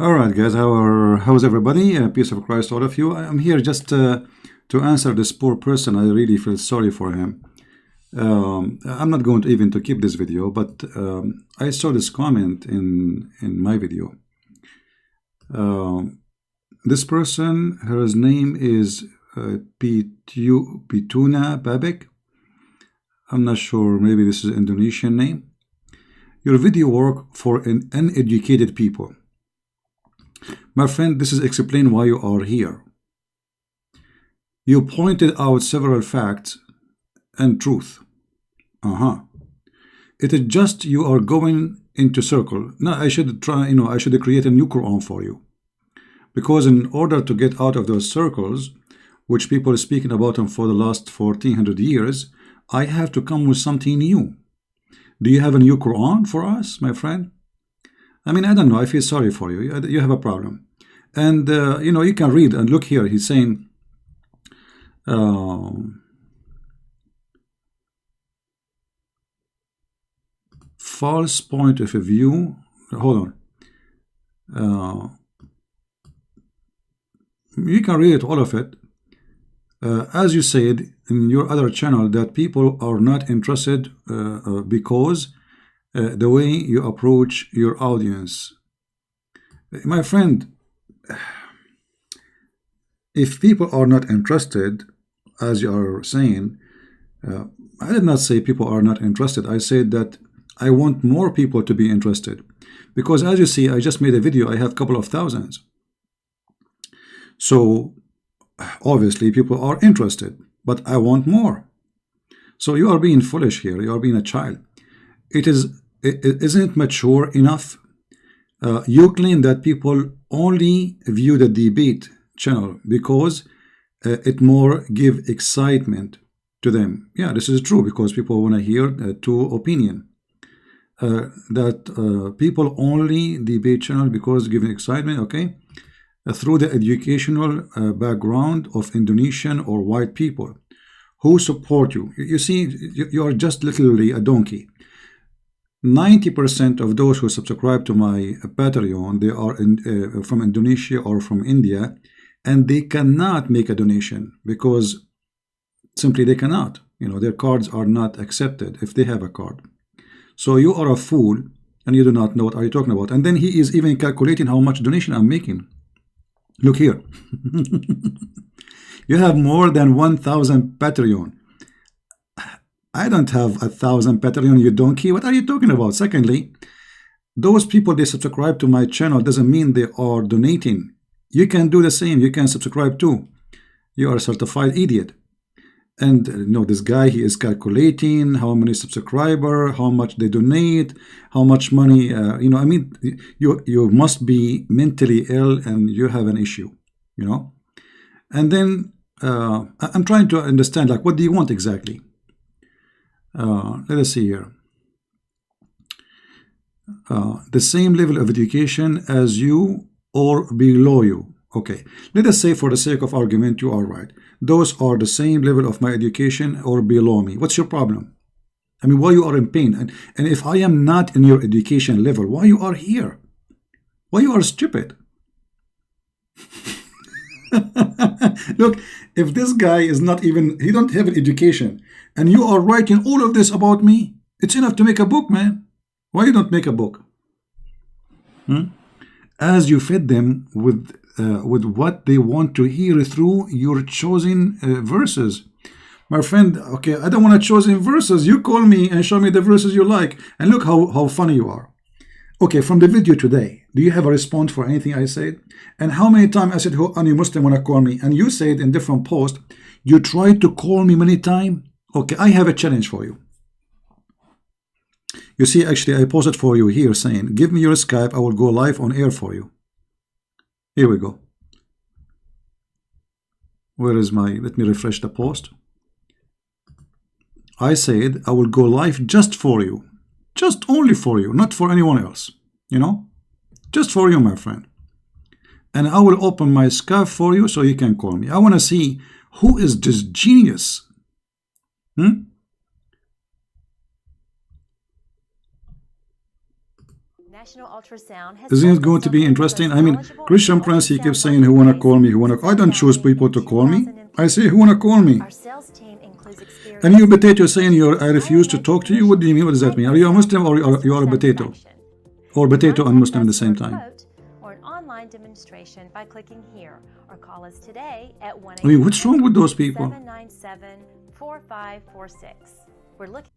All right, guys. How's everybody? Peace of Christ, all of you. I'm here just to answer this poor person. I really feel sorry for him. I'm not going to even to keep this video, but I saw this comment in my video. This person, her name is Petunia Babic. I'm not sure. Maybe this is an Indonesian name. Your video work for an uneducated people. My friend, this is explain why you are here. You pointed out several facts and truth. It is just you are going into circle. Now I should try, I should create a new Quran for you. Because in order to get out of those circles, which people are speaking about them for the last 1400 years, I have to come with something new. Do you have a new Quran for us, my friend? I mean, I don't know. I feel sorry for you. You have a problem. And, you can read and look here. He's saying, false point of view. Hold on. You can read it, all of it. As you said in your other channel, that people are not interested because the way you approach your audience. My friend, if people are not interested, as you are saying, I did not say people are not interested. I said that I want more people to be interested. Because as you see, I just made a video. I have a couple of thousands. So obviously people are interested, but I want more. So you are being foolish here. You are being a child. It isn't mature enough. You claim that people only view the debate channel because it more give excitement to them. Yeah, this is true because people want to hear two opinion. That people only debate channel because giving excitement, okay? Through the educational background of Indonesian or white people who support you. You see, you are just literally a donkey. 90% of those who subscribe to my Patreon, they are from Indonesia or from India, and they cannot make a donation because simply they cannot. Their cards are not accepted if they have a card. So you are a fool and you do not know what are you talking about. And then he is even calculating how much donation I'm making. Look here. You have more than 1,000 Patreon. I don't have 1,000 Patreon, you donkey. What are you talking about? Secondly, those people, they subscribe to my channel doesn't mean they are donating. You can do the same. You can subscribe too. You are a certified idiot. And this guy, he is calculating how many subscribers, how much they donate, how much money, I mean, you must be mentally ill and you have an issue, And then I'm trying to understand, like, what do you want exactly? Let us see here. The same level of education as you or below you. Okay, let us say for the sake of argument, you are right. Those are the same level of my education or below me. What's your problem? I mean, why you are in pain? And if I am not in your education level, why you are here? Why you are stupid? Look, if this guy is not even, he don't have an education, and you are writing all of this about me, it's enough to make a book, man. Why you don't make a book? As you fed them with what they want to hear through your chosen verses. My friend, okay, I don't want to chosen verses. You call me and show me the verses you like. And look how funny you are. Okay, from the video today, do you have a response for anything I said? And how many times I said, who any Muslim want to call me? And you said in different posts, you tried to call me many times. Okay, I have a challenge for you. You see, actually, I posted for you here saying, give me your Skype. I will go live on air for you. Here we go. Where is let me refresh the post. I said I will go live just for you. Just only for you, not for anyone else. Just for you, my friend. And I will open my Skype for you so you can call me. I want to see who is this genius. National ultrasound has Isn't it going to be interesting? I mean, Christian Prince, he keeps saying, who wanna call me, who wanna call. I don't choose people to call me. I say, who wanna call me? Our sales team includes experience. And you potato saying I refuse to talk to you. What do you mean? What does that mean? Are you a Muslim or you are a potato? Or potato and Muslim at the same time? Or an online demonstration by clicking here, or call us today at 1 I mean, what's wrong with those people? 797-4546. We're looking.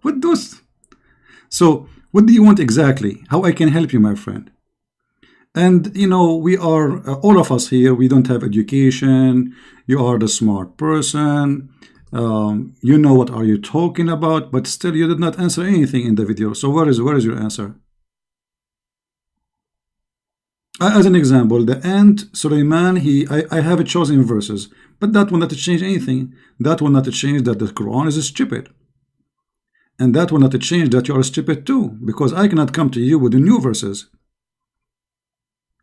What those? So, what do you want exactly? How I can help you, my friend? And you know, we are all of us here. We don't have education. You are the smart person. You know what are you talking about, but still you did not answer anything in the video. So where is your answer? As an example, the ant Suleiman, I have chosen verses, but that will not change anything. That will not change that the Quran is stupid. And that will not change that you are stupid too, because I cannot come to you with the new verses.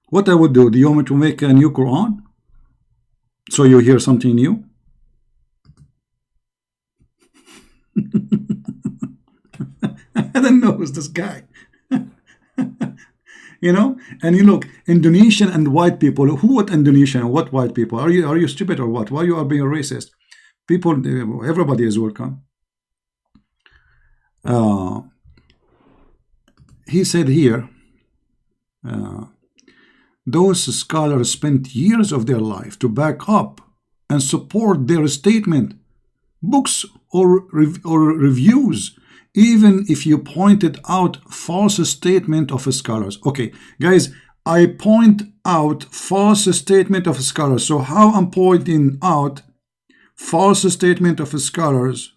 What I would do, do you want me to make a new Quran? So you hear something new? I don't know who's this guy. You know, and you look, Indonesian and white people. Who? What Indonesian and what white people? Are you stupid or what? Why you are being racist? People, everybody is welcome. He said here, those scholars spent years of their life to back up and support their statement, books or reviews, even if you pointed out false statement of scholars. Okay, guys, I point out false statement of scholars. So how I'm pointing out false statement of scholars?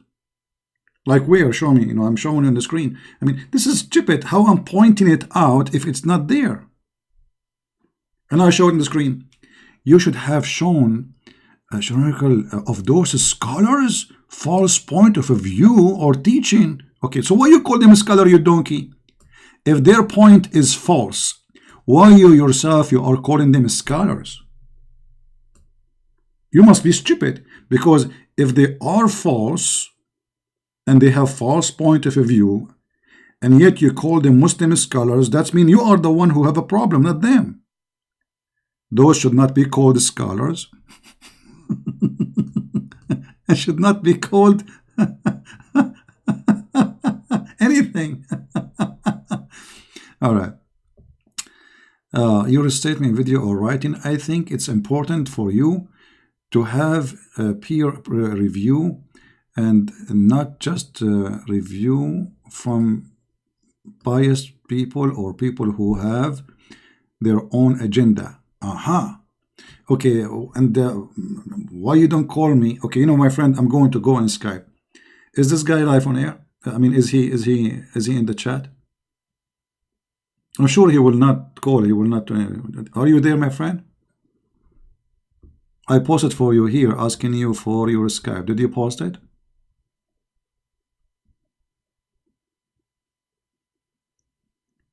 Like where? Show me. You know, I'm showing on the screen. I mean, this is stupid. How I'm pointing it out if it's not there? And I show it on the screen. You should have shown a historical of those scholars false point of view or teaching. Okay, so why you call them a scholar, you donkey? If their point is false, why you yourself you are calling them scholars? You must be stupid, because if they are false and they have false point of view, and yet you call them Muslim scholars, that means you are the one who have a problem, not them. Those should not be called scholars. It should not be called anything. All right. Your statement, video, or writing, I think it's important for you to have a peer review and not just review from biased people or people who have their own agenda. Okay, and why you don't call me? Okay, you know, my friend, I'm going to go on Skype. Is this guy live on air? I mean, is he in the chat? I'm sure he will not call. He will not. Are you there, my friend? I posted for you here, asking you for your Skype. Did you post it?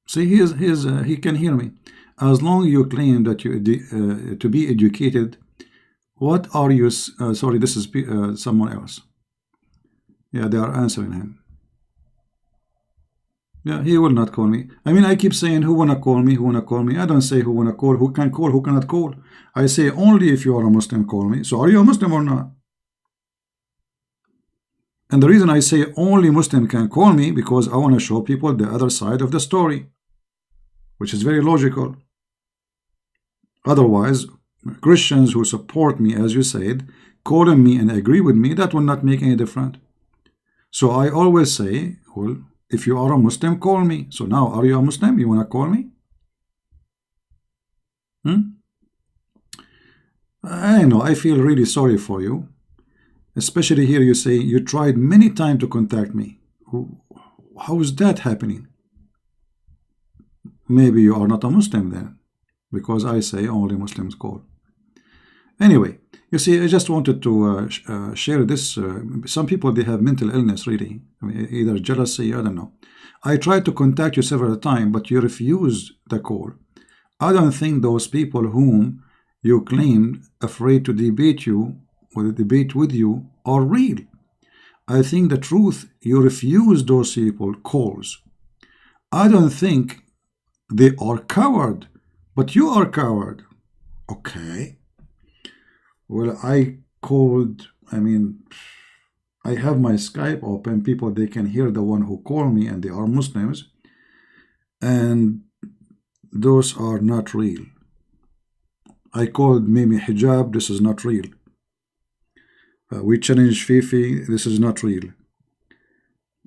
See, he can hear me. As long as you claim that you to be educated, what are you? Sorry, this is someone else. Yeah, they are answering him. Yeah, he will not call me. I mean, I keep saying, who wanna call me? Who wanna call me? I don't say who wanna call, who can call, who cannot call. I say only if you are a Muslim, call me. So are you a Muslim or not? And the reason I say only Muslim can call me, because I want to show people the other side of the story, which is very logical. Otherwise, Christians who support me, as you said, calling me and agree with me, that will not make any difference. So I always say, well, if you are a Muslim, call me. So now, are you a Muslim? You want to call me? I know, I feel really sorry for you. Especially here you say you tried many times to contact me. How is that happening? Maybe you are not a Muslim then, because I say only Muslims call. Anyway, you see, I just wanted to share this. Some people, they have mental illness, really. I mean, either jealousy, I don't know. I tried to contact you several times, but you refused the call. I don't think those people whom you claimed afraid to debate you or debate with you are real. I think the truth, you refuse those people calls. I don't think they are coward, but you are coward. Okay. Well, I called, I mean, I have my Skype open. People, they can hear the one who call me, and they are Muslims. And those are not real. I called Mimi Hijab. This is not real. We challenged Fifi. This is not real.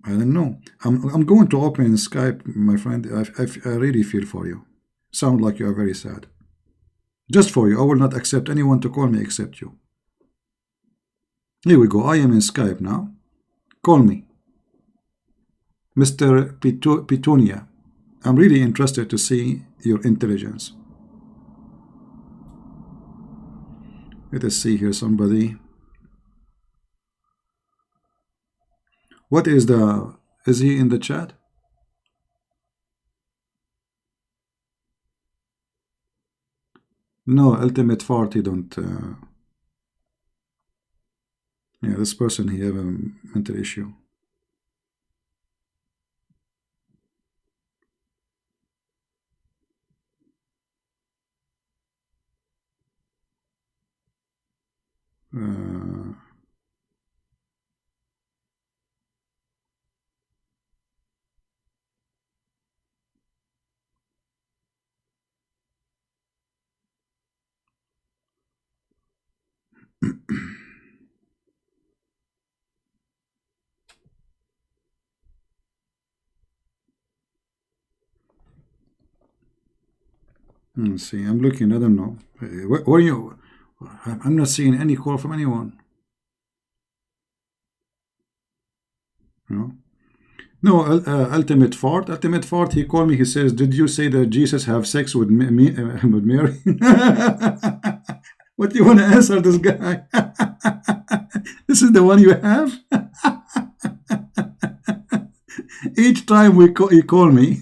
I don't know. I'm going to open Skype, my friend. I really feel for you. Sound like you are very sad. Just for you. I will not accept anyone to call me except you. Here we go. I am in Skype now. Call me. Mr. Petunia. I'm really interested to see your intelligence. Let us see here somebody. What is the... Is he in the chat? No, Ultimate Fart, he don't... Yeah, this person, he have a mental issue. Let's see, I'm looking, I don't know. Where are you? I'm not seeing any call from anyone. No, no. Ultimate Fart. Ultimate Fart, he called me, he says, did you say that Jesus have sex with with Mary? What do you want to answer this guy? This is the one you have? Each time he call me,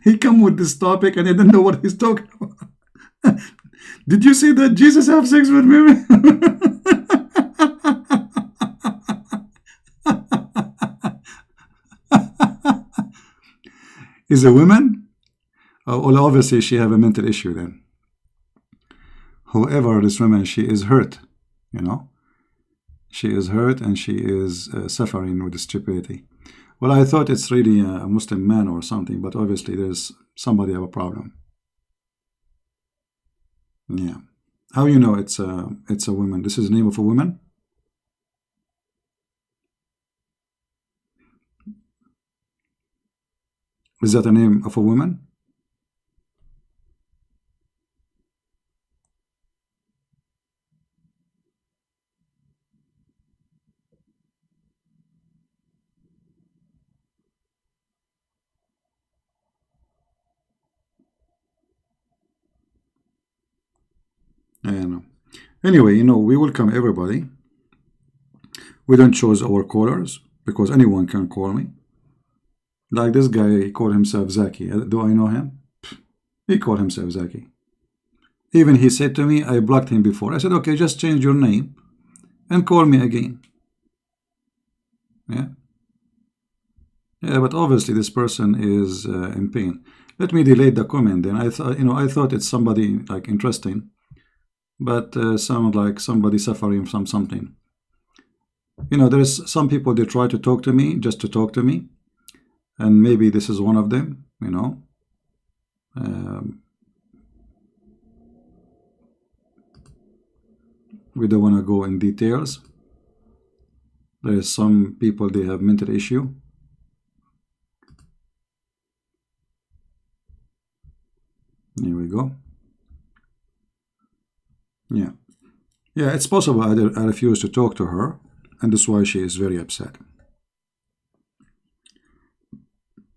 he come with this topic and I don't know what he's talking about. Did you say that Jesus have sex with Mary? Is a woman? Well, obviously she have a mental issue then. Whoever this woman, she is hurt, you know. She is hurt and she is suffering with stupidity. Well, I thought it's really a Muslim man or something, but obviously there's somebody have a problem. Yeah. How you know it's a woman? This is the name of a woman? Is that the name of a woman? I don't know. Anyway, you know, we welcome everybody. We don't choose our callers because anyone can call me. Like this guy, he called himself Zaki. Do I know him? He called himself Zaki. Even he said to me, I blocked him before. I said, okay, just change your name and call me again. Yeah. Yeah, but obviously this person is in pain. Let me delete the comment then. I thought, you know, I thought it's somebody like interesting, but sound like somebody suffering from something. You know, there's some people, they try to talk to me just to talk to me, and maybe this is one of them, you know. We don't want to go in details. There's some people, they have mental issue. Here we go. Yeah. Yeah, it's possible I refuse to talk to her, and that's why she is very upset.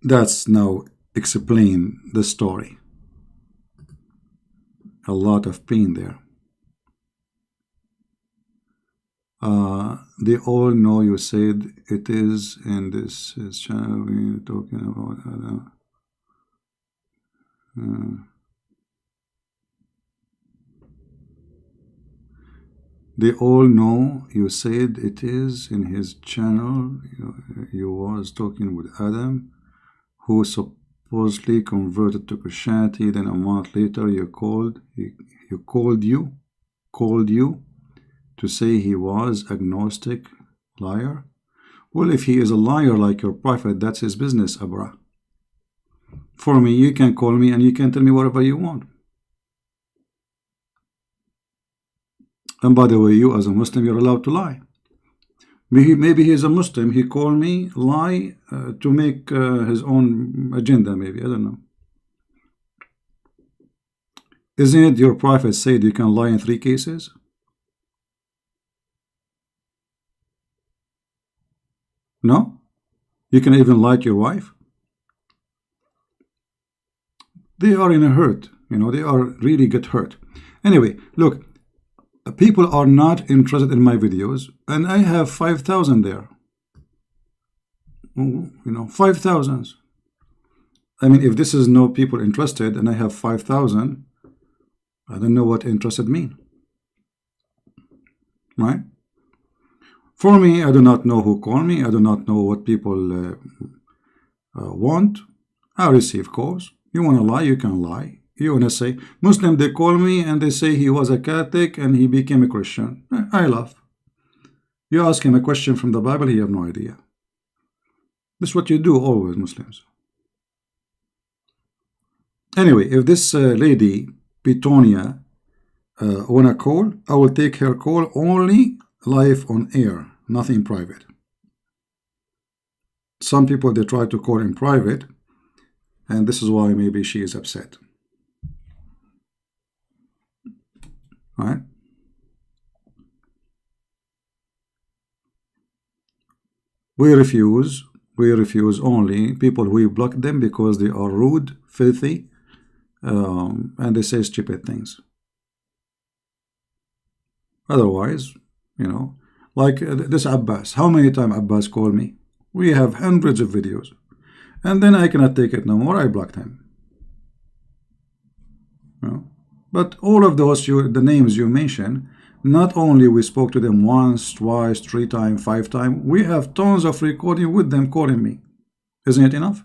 That's now explain the story. A lot of pain there. They all know you said it is, and this is channel we're talking about. They all know you said it is in his channel. You was talking with Adam, who supposedly converted to Christianity. Then a month later, he called you to say he was agnostic, liar. Well, if he is a liar like your prophet, that's his business, Abra. For me, you can call me and you can tell me whatever you want. And by the way, you as a Muslim, you're allowed to lie. Maybe he's a Muslim. He called me, lie to make his own agenda, maybe. I don't know. Isn't it your prophet said you can lie in 3 cases? No? You can even lie to your wife? They are in a hurt. They are really get hurt. Anyway, look. People are not interested in my videos, and I have 5,000 there. 5,000. I mean, if this is no people interested, and I have 5,000, I don't know what interested mean. Right? For me, I do not know who called me. I do not know what people want. I receive calls. You want to lie, you can lie. You want to say, Muslim, they call me and they say he was a Catholic and he became a Christian. I laugh. You ask him a question from the Bible, he have no idea. This is what you do always, Muslims. Anyway, if this lady, Petunia, want to call, I will take her call only live on air, nothing private. Some people, they try to call in private, and this is why maybe she is upset. Right? We refuse only people who block them because they are rude, filthy, and they say stupid things. Otherwise, like this Abbas. How many times Abbas called me? We have hundreds of videos. And then I cannot take it no more. I blocked him. But all of those, the names you mentioned, not only we spoke to them once, twice, 3 times, 5 times, we have tons of recording with them calling me. Isn't it enough?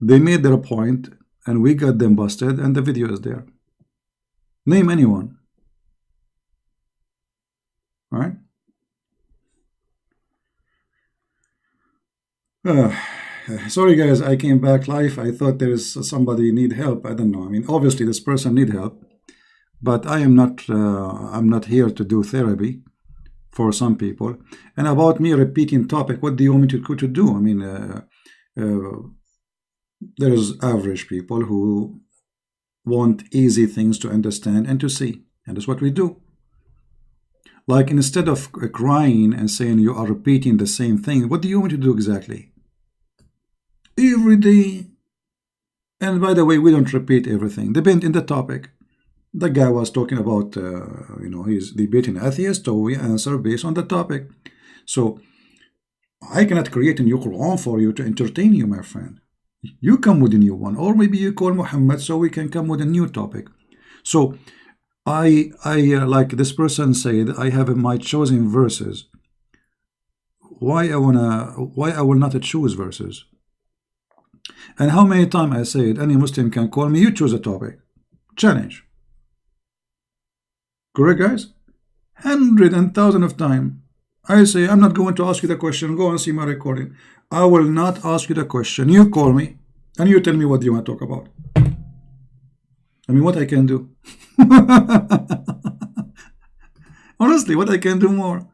They made their point, and we got them busted, and the video is there. Name anyone. Right? Sorry guys, I came back live. I thought there is somebody need help. I don't know. I mean, obviously this person need help, but I am not. I'm not here to do therapy for some people. And about me repeating topic, what do you want me to do? I mean, there's average people who want easy things to understand and to see, and that's what we do. Like instead of crying and saying you are repeating the same thing, what do you want me to do exactly? Every day. And by the way, we don't repeat everything. Depend in the topic. The guy was talking about, he's debating atheist, so we answer based on the topic. So I cannot create a new Quran for you to entertain you, my friend. You come with a new one, or maybe you call Muhammad so we can come with a new topic. So I like this person said, I have my chosen verses. Why I will not choose verses? And how many times I said any Muslim can call me, you choose a topic. Challenge. Correct, guys? 100 and 1,000 of times. I say, I'm not going to ask you the question. Go and see my recording. I will not ask you the question. You call me and you tell me what you want to talk about. I mean, what I can do. Honestly, what I can do more.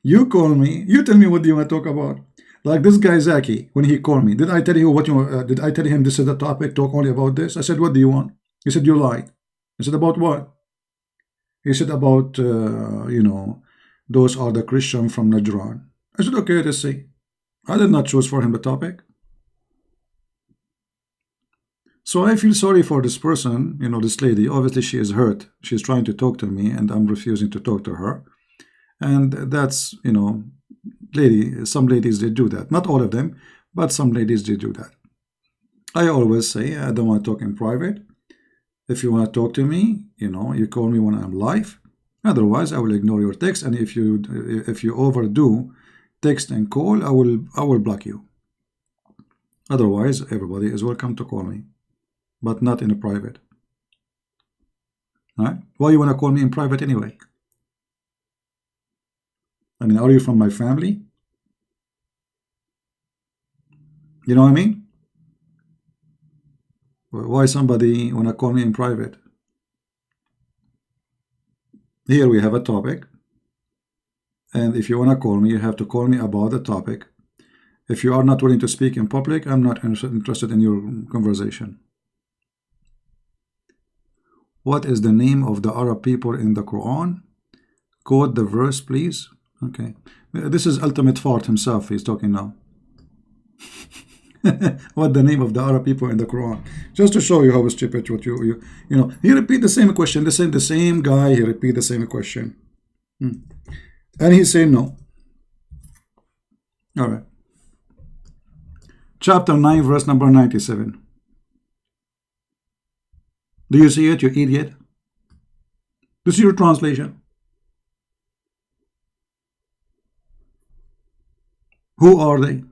You call me. You tell me what you want to talk about. Like this guy Zaki, when he called me, did I tell you what you did I tell him this is the topic, talk only about this? I said, what do you want? He said, you lied. I said, about what? He said, about those are the Christian from Najran. I said, okay, let's see. I did not choose for him the topic. So I feel sorry for this person, this lady. Obviously she is hurt. She's trying to talk to me and I'm refusing to talk to her. And that's, some ladies, they do that. Not all of them, but some ladies, they do that. I always say, I don't want to talk in private. If you want to talk to me, you call me when I'm live. Otherwise, I will ignore your text, and if you overdo text and call, I will block you. Otherwise, everybody is welcome to call me, but not in a private. All right? Why you want to call me in private anyway? I mean, are you from my family? You know what I mean? Why somebody want to call me in private? Here we have a topic, and if you want to call me, you have to call me about the topic. If you are not willing to speak in public, I'm not interested in your conversation. What is the name of the Arab people in the Quran? Quote the verse, please. Okay, this is Ultimate Fart himself. He's talking now. What the name of the Arab people in the Quran? Just to show you how stupid what you know. He repeat the same question. The same guy. He repeat the same question, and he say no. All right. Chapter 9, verse number 97. Do you see it, you idiot? This is your translation. Who are they?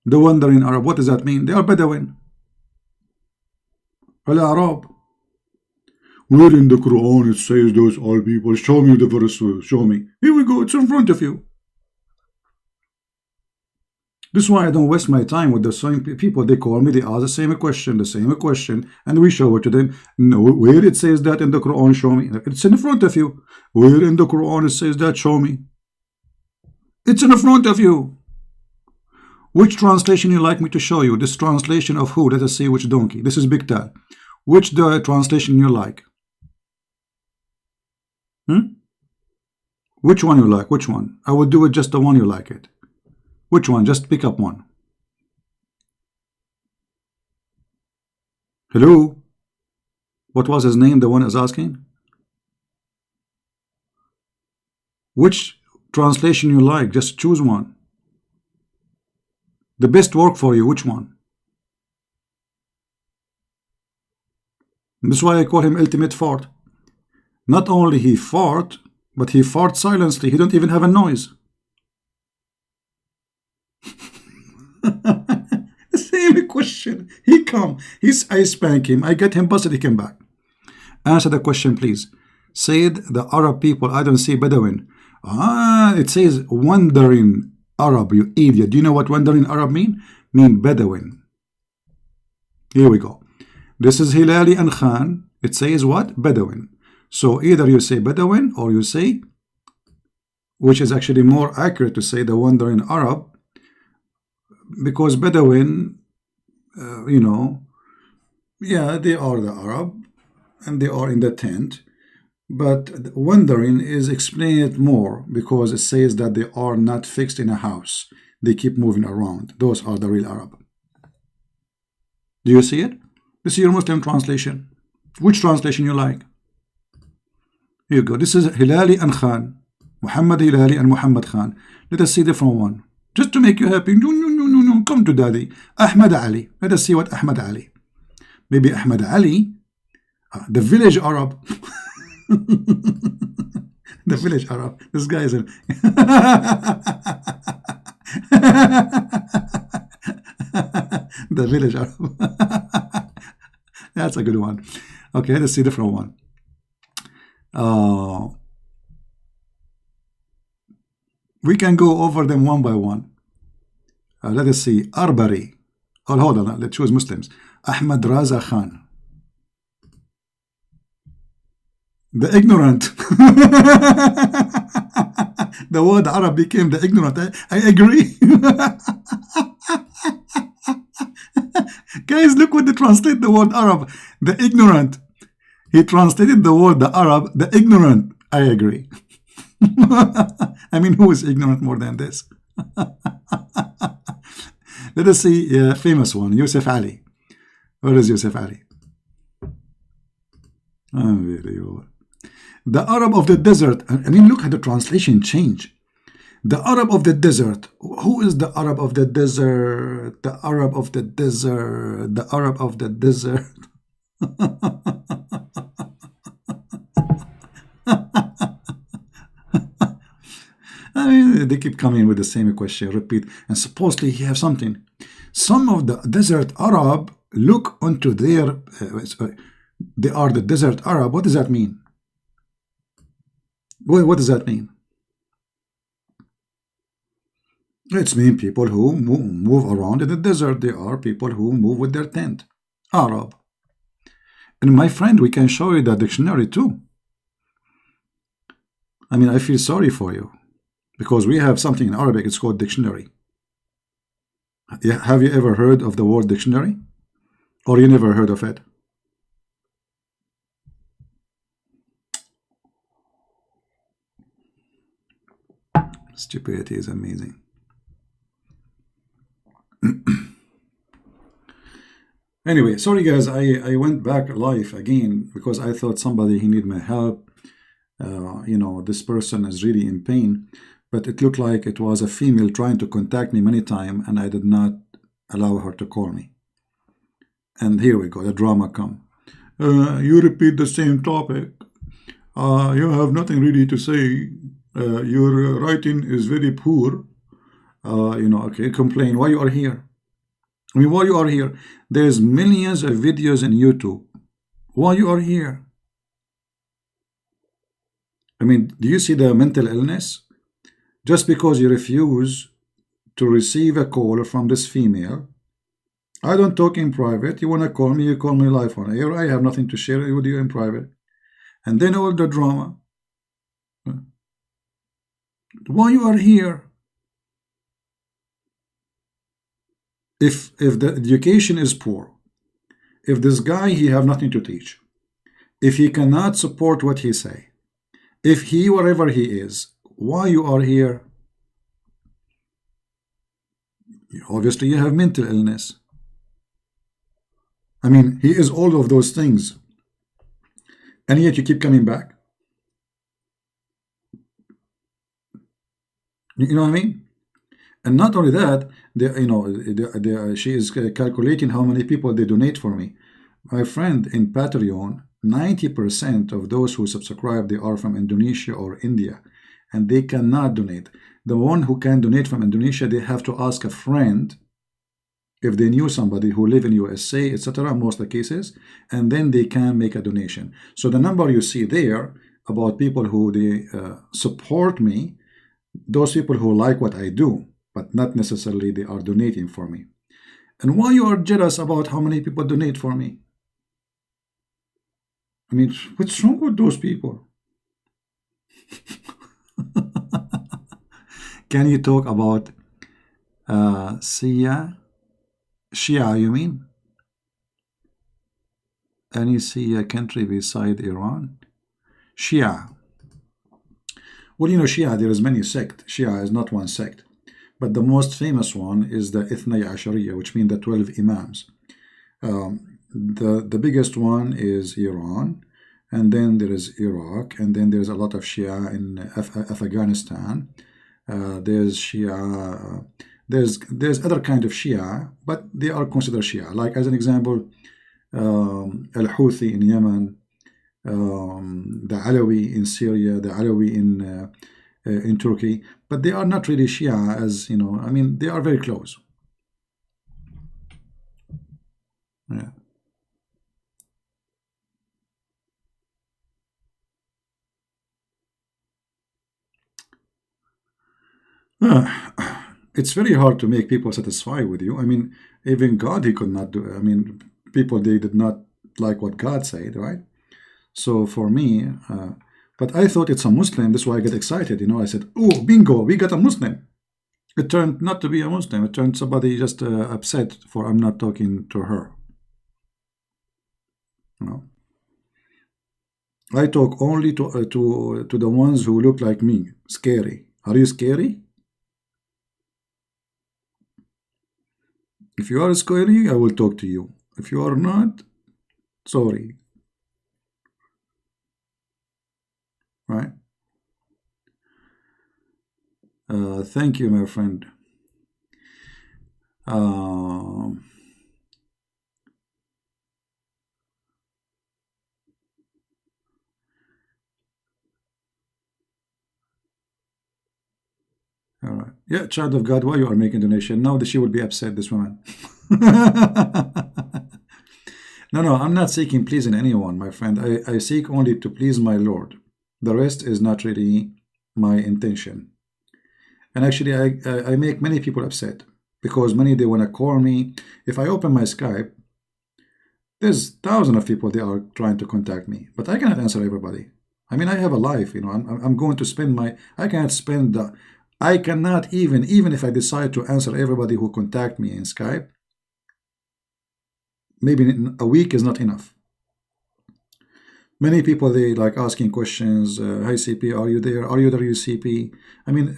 The wandering Arab. What does that mean? They are Bedouin. Al-Arab. Where in the Quran it says those are people? Show me the verse. Show me. Here we go. It's in front of you. This is why I don't waste my time with the same people. They call me, they ask the same question, and we show it to them. No, where it says that in the Quran, show me. It's in front of you. Where in the Quran it says that, show me. It's in front of you. Which translation you like me to show you? This translation of who? Let us see which donkey. This is Big Tal. Which the translation you like? Which one you like? Which one? I would do it just the one you like it. Which one? Just pick up one. Hello? What was his name? The one is asking. Which translation you like? Just choose one. The best work for you. Which one? And this is why I call him Ultimate Fart. Not only he fart, but he farts silently. He don't even have a noise. The same question. He come. I spank him. I get him busted. He came back. Answer the question, please. Said the Arab people. I don't see Bedouin. It says wandering Arab. You idiot. Do you know what wandering Arab mean? Mean Bedouin. Here we go. This is Hilali and Khan. It says what? Bedouin. So either you say Bedouin or you say, which is actually more accurate to say the wandering Arab. Because Bedouin, yeah, they are the Arab and they are in the tent, but wandering is explained more because it says that they are not fixed in a house. They keep moving around. Those are the real Arab. Do you see it? This is your Muslim translation. Which translation you like? Here you go. This is Hilali and Khan. Muhammad Hilali and Muhammad Khan. Let us see different one. Just to make you happy. No, come to daddy. Ahmad Ali. Let us see what Ahmad Ali. Maybe Ahmad Ali, the village Arab. The village Arab. This guy is a the village Arab. That's a good one. Okay, let's see a different one. We can go over them one by one. Let us see. Arbari. Oh, hold on. Let's choose Muslims. Ahmad Raza Khan. The ignorant. The word Arab became the ignorant. I agree. Guys, look what they translate the word Arab. The ignorant. He translated the word the Arab, the ignorant. I agree. I mean, who is ignorant more than this? Let us see a famous one. Yusuf Ali. Where is Yusuf Ali? Unbelievable. The Arab of the desert. I mean, look at the translation change. The Arab of the desert. Who is the Arab of the desert? The Arab of the desert. The Arab of the desert. They keep coming with the same question, repeat, and supposedly he have something. Some of the desert Arab look onto their, they are the desert Arab. What does that mean? What does that mean? It's mean people who move around in the desert. They are people who move with their tent. Arab. And my friend, we can show you the dictionary too. I mean, I feel sorry for you because we have something in Arabic. It's called dictionary. Have you ever heard of the word dictionary? Or you never heard of it? Stupidity is amazing. Anyway, sorry guys, I went back live again because I thought somebody he need my help. You know, this person is really in pain, but it looked like it was a female trying to contact me many times, and I did not allow her to call me. And here we go, the drama come. You repeat the same topic. You have nothing really to say. Your writing is very poor. You know, okay, complain why you are here. I mean, why you are here? There's millions of videos on YouTube. Why you are here? I mean, do you see the mental illness? Just because you refuse to receive a call from this female, I don't talk in private. You want to call me, you call me live on air. I have nothing to share with you in private. And then all the drama. Why you are here? If the education is poor, if this guy he have nothing to teach, if he cannot support what he say, if he wherever he is, why you are here? Obviously you have mental illness. I mean, he is all of those things, and yet you keep coming back. You know what I mean? And not only that, she is calculating how many people they donate for me. My friend, in Patreon, 90% of those who subscribe, they are from Indonesia or India, and they cannot donate. The one who can donate from Indonesia, they have to ask a friend if they knew somebody who live in USA, etc., most of the cases, and then they can make a donation. So the number you see there about people who they support me, those people who like what I do, but not necessarily they are donating for me. And why you are jealous about how many people donate for me? I mean, what's wrong with those people? Can you talk about Shia, you mean? Any Shia country beside Iran? Shia. Well, you know, Shia, there is many sect. Shia is not one sect. But the most famous one is the Ithnay Ashariya, which means the 12 Imams. The biggest one is Iran, and then there is Iraq, and then there's a lot of Shia in Afghanistan. There's Shia, there's other kind of Shia, but they are considered Shia. Like as an example, Al-Houthi in Yemen, the Alawi in Syria, the Alawi in Turkey, but they are not really Shia, as you know. I mean, they are very close. Yeah. It's very hard to make people satisfied with you. I mean, even God, he could not do. I mean, people, they did not like what God said, right? So for me, but I thought it's a Muslim. That's why I get excited. You know, I said, "Oh, bingo, we got a Muslim." It turned not to be a Muslim. It turned somebody just upset for I'm not talking to her. You know, I talk only to the ones who look like me. Scary. Are you scary? If you are scary, I will talk to you. If you are not, sorry. Right? Thank you, my friend. Yeah, child of God, why you are making donation? Now that she will be upset, this woman. No, no, I'm not seeking pleasing anyone, my friend. I seek only to please my Lord. The rest is not really my intention. And actually, I make many people upset because many, they want to call me. If I open my Skype, there's thousands of people, they are trying to contact me, but I cannot answer everybody. I mean, I have a life, you know. I'm going to spend my, I cannot spend the, I cannot even if I decide to answer everybody who contact me in Skype, maybe a week is not enough. Many people, they like asking questions. Hi CP, are you there? Are you there, CP? I mean,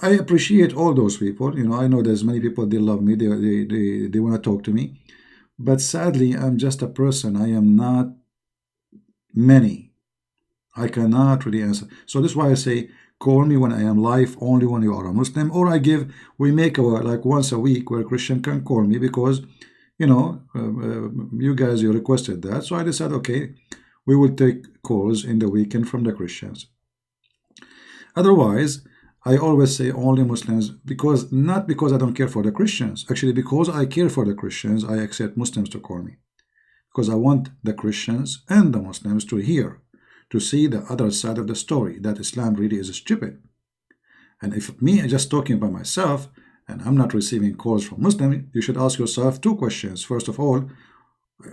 I appreciate all those people. You know, I know there's many people, they love me. They want to talk to me. But sadly, I'm just a person. I am not many. I cannot really answer. So this is why I say, call me when I am live, only when you are a Muslim. Or we make like once a week where a Christian can call me because, you know, you guys, you requested that. So I decided, okay, we will take calls in the weekend from the Christians. Otherwise, I always say only Muslims, because not because I don't care for the Christians. Actually, because I care for the Christians, I accept Muslims to call me. Because I want the Christians and the Muslims to hear, to see the other side of the story, that Islam really is stupid. And if me just talking by myself, and I'm not receiving calls from Muslims, you should ask yourself two questions. First of all,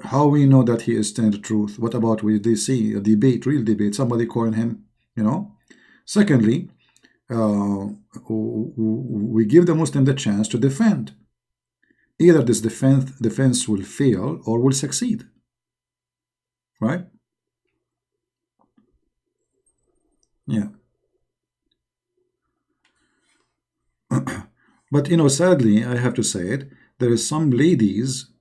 how we know that he is telling the truth? What about we see a debate, real debate, somebody calling him, you know? Secondly, we give the Muslim the chance to defend. Either this defense will fail or will succeed, right? Yeah. But you know, sadly, I have to say it, there is some ladies,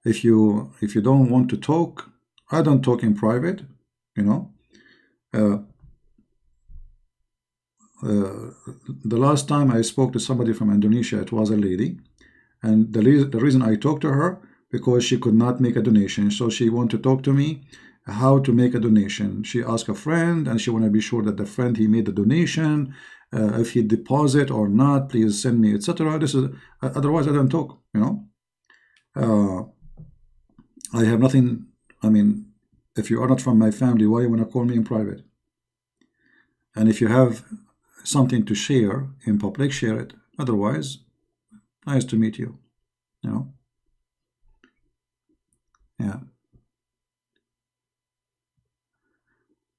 if you don't want to talk, I don't talk in private, you know. The last time I spoke to somebody from Indonesia, it was a lady, and the reason I talked to her, because she could not make a donation, so she wanted to talk to me how to make a donation. She asked a friend, and she wanted to be sure that the friend, he made the donation, if he deposit or not, please send me, etc. This is otherwise I don't talk, you know. I have nothing. I mean, if you are not from my family, why you want to call me in private? And if you have something to share in public, share it. Otherwise, nice to meet you. You know? Yeah.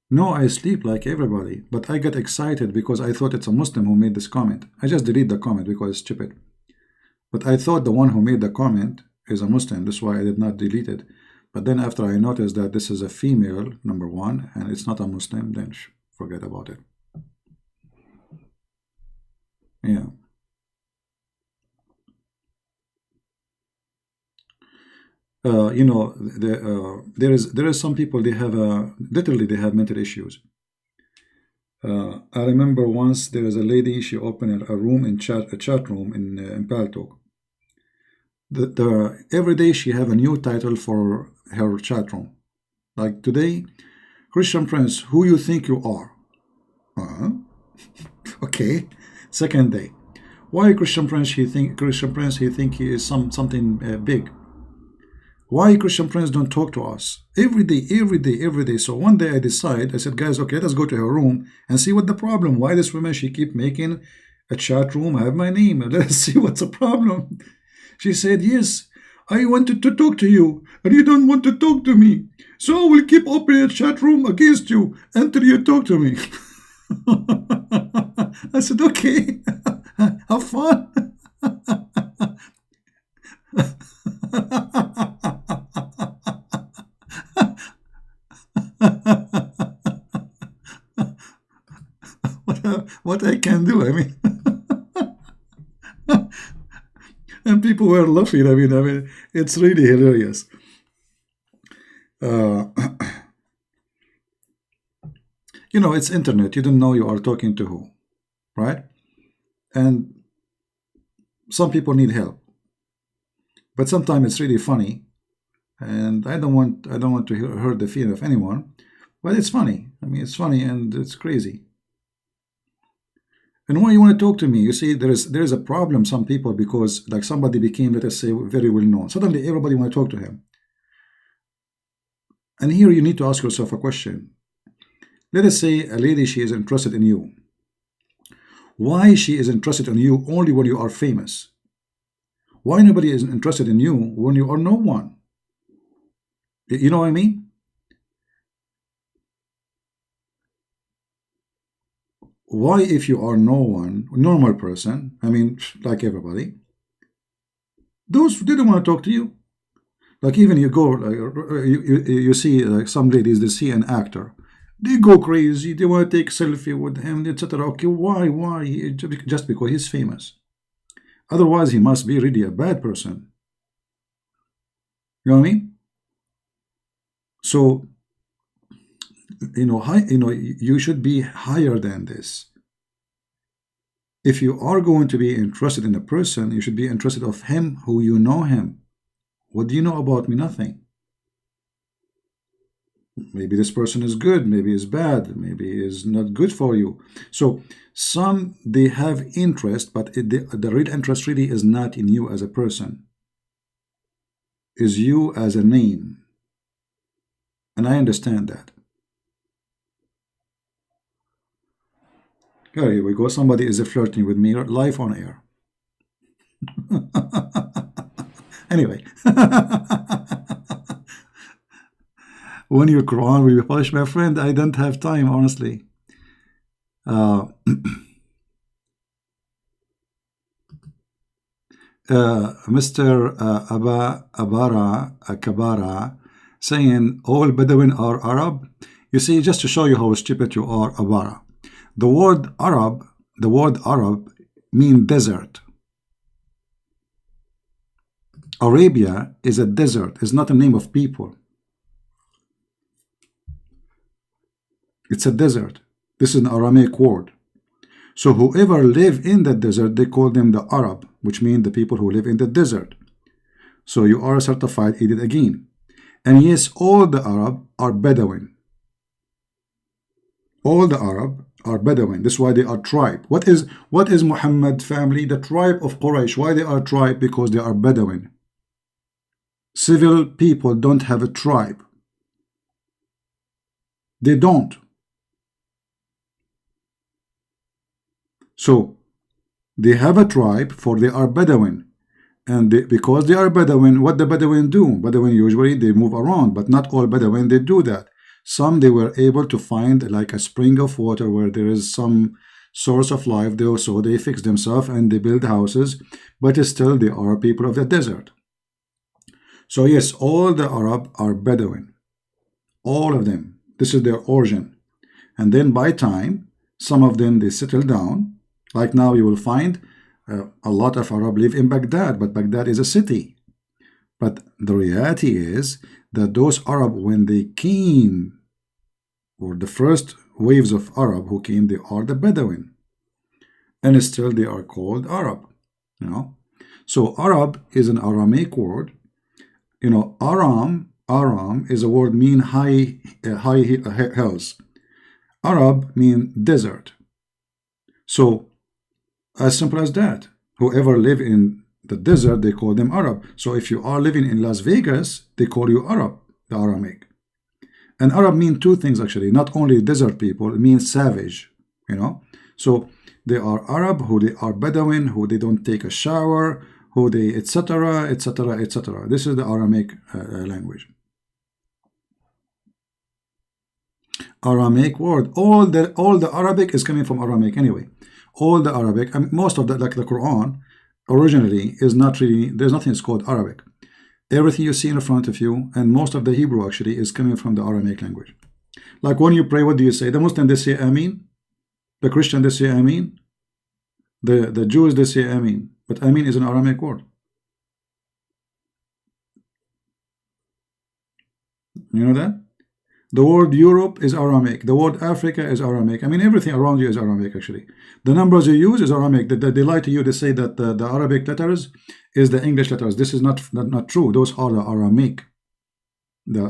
No, I sleep like everybody, but I get excited because I thought it's a Muslim who made this comment. I just delete the comment because it's stupid. But I thought the one who made the comment is a Muslim. That's why I did not delete it. But then after I noticed that this is a female, number one, and it's not a Muslim, then forget about it. Yeah. You know, there is some people, they have literally they have mental issues. I remember once there was a lady, she opened a room in a chat room in PalTalk. Every day she have a new title for her chat room. Like today, Christian Prince, who you think you are? Okay. Second day, why Christian Prince? He think he is something big. Why Christian Prince don't talk to us every day? So one day I said, guys, okay, let's go to her room and see what the problem. Why this woman, she keep making a chat room, I have my name, let's see what's the problem. She said, yes, I wanted to talk to you and you don't want to talk to me, so I will keep opening a chat room against you until you talk to me. I said, okay, have fun. What I can do, I mean. And people were laughing. I mean, it's really hilarious. You know, it's internet. You don't know you are talking to who, right? And some people need help, but sometimes it's really funny, and I don't want to hurt the feeling of anyone, but it's funny. I mean, it's funny and it's crazy. And why you want to talk to me? You see, there is a problem. Some people, because like somebody became, let us say, very well known, suddenly everybody want to talk to him. And here you need to ask yourself a question. Let us say a lady, she is interested in you. Why she is interested in you only when you are famous? Why nobody is interested in you when you are no one? You know what I mean? Why, if you are no one, normal person, I mean, like everybody, those didn't want to talk to you. Like even you go, like, you see like some ladies, they see an actor, they go crazy, they want to take selfie with him, etc. Okay, why? Just because he's famous. Otherwise, he must be really a bad person. You know what I mean? So, you should be higher than this. If you are going to be interested in a person, you should be interested of him who you know him. What do you know about me? Nothing. Maybe this person is good, maybe is bad, maybe is not good for you. So some, they have interest, but the real interest really is not in you as a person, is you as a name. And I understand that. Here we go. Somebody is flirting with me live on air. Anyway. When your Quran will be published, my friend, I don't have time, honestly. Mr. Kabara saying all Bedouin are Arab. You see, just to show you how stupid you are, Abara. The word Arab means desert. Arabia is a desert. It's not a name of people. It's a desert. This is an Aramaic word. So whoever live in the desert, they call them the Arab, which means the people who live in the desert. So you are a certified idiot again. And yes, all the Arab are Bedouin. All the Arab are Bedouin. This is why they are tribe. What is Muhammad family? The tribe of Quraysh. Why they are tribe? Because they are Bedouin. Civil people don't have a tribe. They don't. So they have a tribe, for they are Bedouin. And because they are Bedouin, what the Bedouin do? Bedouin usually they move around, but not all Bedouin they do that. Some they were able to find like a spring of water where there is some source of life there, so they fix themselves and they build houses, but still they are people of the desert. So yes, all the Arab are Bedouin. All of them. This is their origin. And then by time, some of them they settle down. Like now you will find a lot of Arab live in Baghdad, but Baghdad is a city. But the reality is that those Arab, when they came, or the first waves of Arab who came, they are the Bedouin. And still they are called Arab. So Arab is an Aramaic word. Aram is a word mean high hills. Arab mean desert. So as simple as that. Whoever live in the desert, they call them Arab. So if you are living in Las Vegas, they call you Arab, the Aramaic. And Arab mean two things actually. Not only desert people, it means savage. So they are Arab, who they are Bedouin, who they don't take a shower, who they etc. etc. etc. This is the Aramaic language. Aramaic word. All the Arabic is coming from Aramaic anyway. All the Arabic, most of the, like the Quran, originally is not really, there's nothing that's called Arabic. Everything you see in front of you, and most of the Hebrew actually, is coming from the Aramaic language. Like when you pray, what do you say? The Muslim, they say Ameen. The Christian, they say Ameen. The Jews, they say Ameen. But Ameen is an Aramaic word. You know that? The word Europe is Aramaic. The word Africa is Aramaic. I mean, everything around you is Aramaic, actually. The numbers you use is Aramaic. They lie to you. They say that the Arabic letters is the English letters. This is not true. Those are the Aramaic. The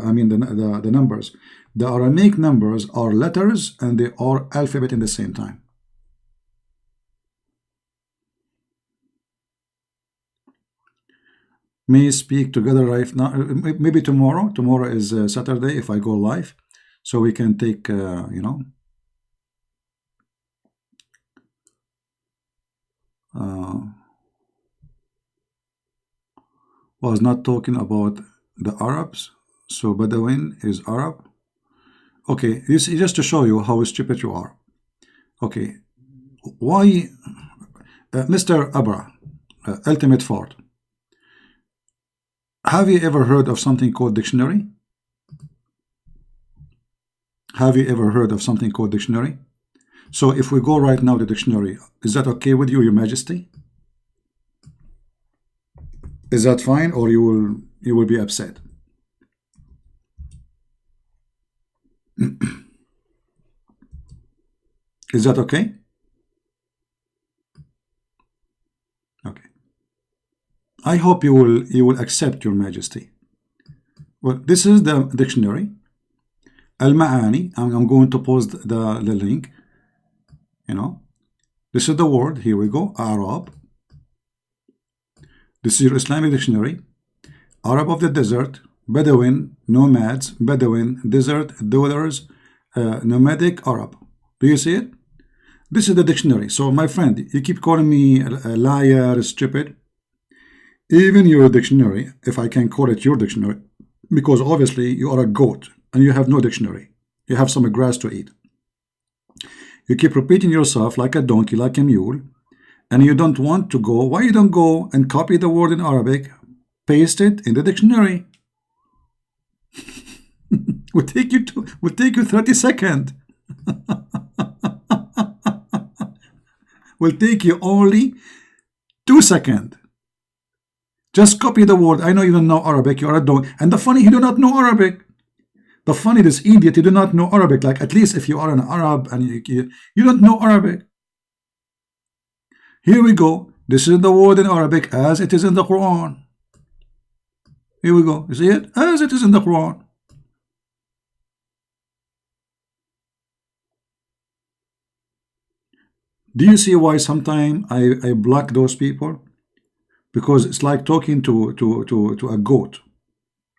numbers. The Aramaic numbers are letters and they are alphabet in the same time. may speak together right now. Maybe tomorrow. Tomorrow is Saturday if I go live, so we can take you know, was not talking about the Arabs, so Bedouin is Arab. Okay, this is just to show you how stupid you are. Okay, why Mr. Abra, Ultimate Fort, have you ever heard of something called dictionary? Have you ever heard of something called dictionary? So if we go right now to dictionary, is that okay with you, Your Majesty? Is that fine, or you will be upset? Is that okay? Okay. I hope you will accept, Your Majesty. Well, this is the dictionary. Al-Ma'ani. I'm going to post the link. You know, this is the word. Here we go. Arab. This is your Islamic dictionary. Arab of the desert, Bedouin, nomads, Bedouin, desert dwellers, nomadic Arab. Do you see it? This is the dictionary. So, my friend, you keep calling me a liar, stupid. Even your dictionary, if I can call it your dictionary, because obviously you are a goat and you have no dictionary. You have some grass to eat. You keep repeating yourself like a donkey, like a mule, and you don't want to go. Why you don't go and copy the word in Arabic, paste it in the dictionary? Will take you 30 seconds. Will take you only 2 seconds. Just copy the word. I know you don't know Arabic. You are a donkey. And the funny, you do not know Arabic. The funny, this idiot, you do not know Arabic. Like, at least if you are an Arab and you don't know Arabic. Here we go. This is the word in Arabic as it is in the Quran. Here we go. You see it? As it is in the Quran. Do you see why sometimes I block those people? Because it's like talking to a goat.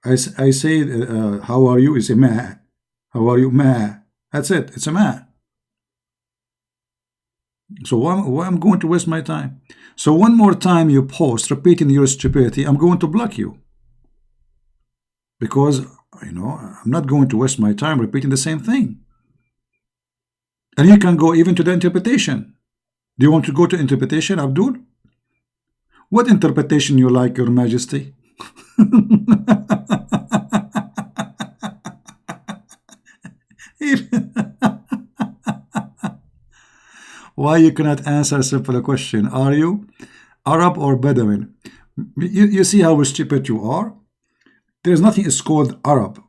I say, how are you? It's a ma. How are you? Ma. That's it. It's a ma. So why I'm going to waste my time? So one more time you post repeating your stupidity, I'm going to block you. Because, you know, I'm not going to waste my time repeating the same thing. And you can go even to the interpretation. Do you want to go to interpretation, Abdul? What interpretation you like, Your Majesty? Why you cannot answer a simple question? Are you Arab or Bedouin? You see how stupid you are? There's nothing is called Arab.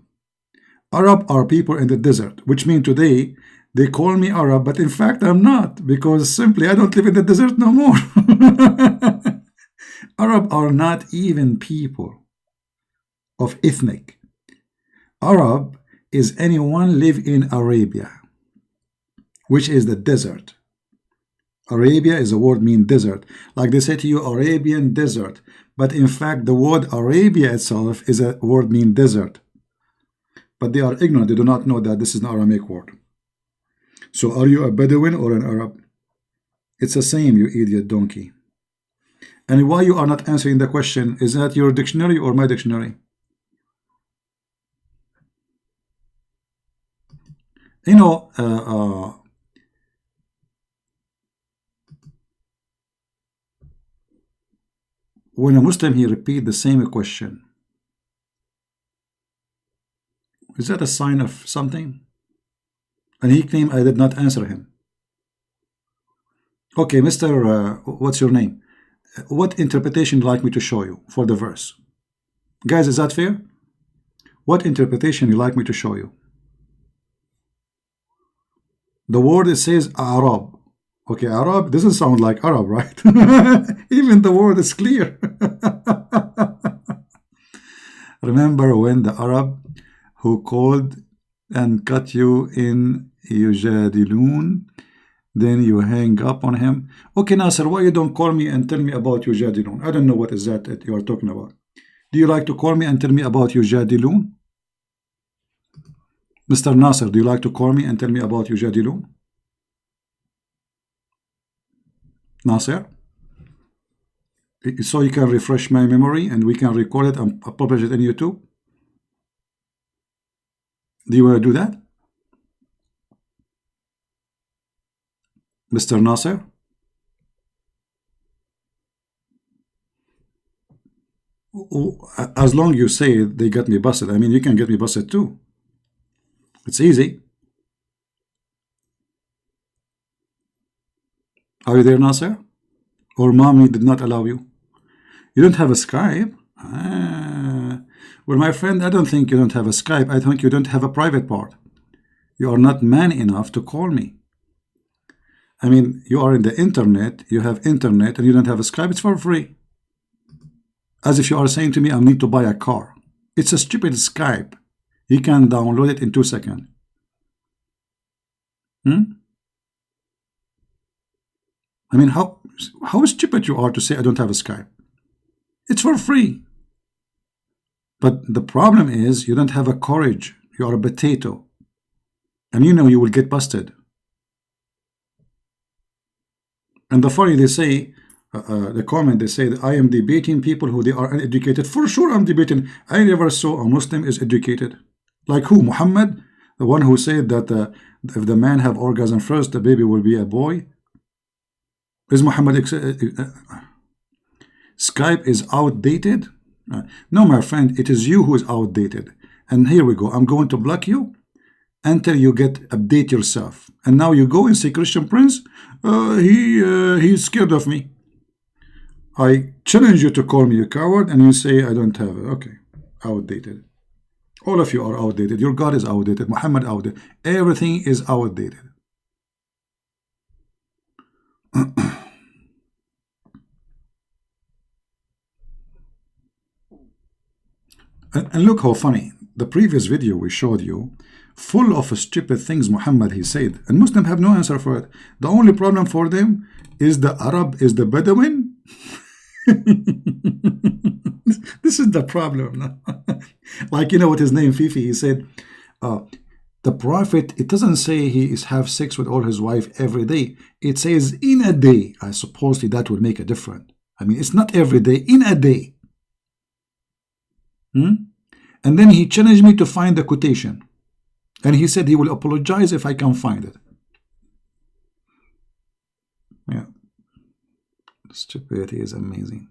Arab are people in the desert, which means today they call me Arab, but in fact I'm not, because simply I don't live in the desert no more. Arab are not even people of ethnic. Arab is anyone live in Arabia, which is the desert. Arabia is a word mean desert. Like they say to you, Arabian desert. But in fact, the word Arabia itself is a word mean desert. But they are ignorant. They do not know that this is an Aramaic word. So are you a Bedouin or an Arab? It's the same, you idiot donkey. And why you are not answering the question, is that your dictionary or my dictionary? You know, when a Muslim, he repeat the same question, is that a sign of something? And he claimed I did not answer him. Okay, Mr. What's your name? What interpretation would you like me to show you for the verse? Guys, is that fair? What interpretation you like me to show you? The word, it says Arab. Okay, Arab doesn't sound like Arab, right? Even the word is clear. Remember when the Arab who called and cut you in yujadilun, then you hang up on him. Okay, Nasser, why you don't call me and tell me about yujadilun? I don't know what is that you are talking about. Do you like to call me and tell me about yujadilun? Mr. Nasser, do you like to call me and tell me about yujadilun? Nasser? So you can refresh my memory and we can record it and publish it in YouTube? Do you want to do that? Mr. Nasser? As long as you say they got me busted, I mean, you can get me busted too. It's easy. Are you there, Nasser? Or mommy did not allow you? You don't have a Skype? Well, my friend, I don't think you don't have a Skype. I think you don't have a private part. You are not man enough to call me. I mean, you are in the internet, you have internet, and you don't have a Skype. It's for free. As if you are saying to me, I need to buy a car. It's a stupid Skype. You can download it in 2 seconds. I mean, how stupid you are to say I don't have a Skype. It's for free. But the problem is you don't have a courage. You are a potato. And you know you will get busted. And the funny, they say, the comment, they say that I am debating people who they are uneducated. For sure I'm debating. I never saw a Muslim is educated. Like who? Muhammad? The one who said that if the man have orgasm first, the baby will be a boy? Is Muhammad... Skype is outdated? No, my friend, it is you who is outdated. And here we go. I'm going to block you until you update yourself. And now you go and say, Christian Prince, he's scared of me. I challenge you to call me a coward, and you say I don't have it. Okay, outdated. All of you are outdated. Your God is outdated. Muhammad outdated. Everything is outdated. And look how funny. The previous video we showed you, full of stupid things Muhammad he said, and Muslims have no answer for it. The only problem for them is the Arab, is the Bedouin. This is the problem. Like, you know what his name, Fifi, he said, the Prophet, it doesn't say he is have sex with all his wife every day. It says in a day. I suppose that would make a difference. I mean, it's not every day, in a day. And then he challenged me to find the quotation. And he said he will apologize if I can find it. Yeah. Stupidity is amazing.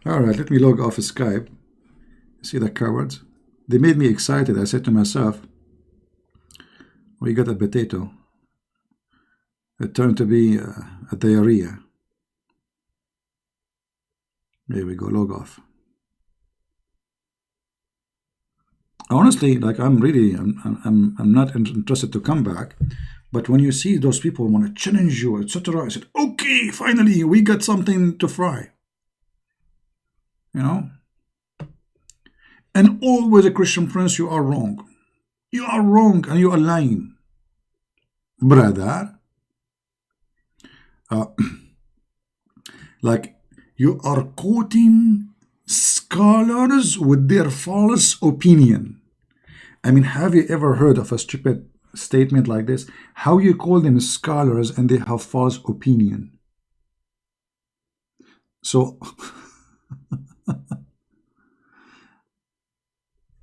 Alright, let me log off of Skype. See the cowards? They made me excited. I said to myself, we got a potato. It turned to be a diarrhea. There we go, log off. Honestly, like I'm not interested to come back, but when you see those people want to challenge you, etc., I said, okay, finally we got something to fry. You know? And always a Christian Prince, you are wrong. You are wrong and you are lying. Brother. Like, you are quoting scholars with their false opinion. I mean, have you ever heard of a stupid statement like this? How you call them scholars and they have false opinion? So,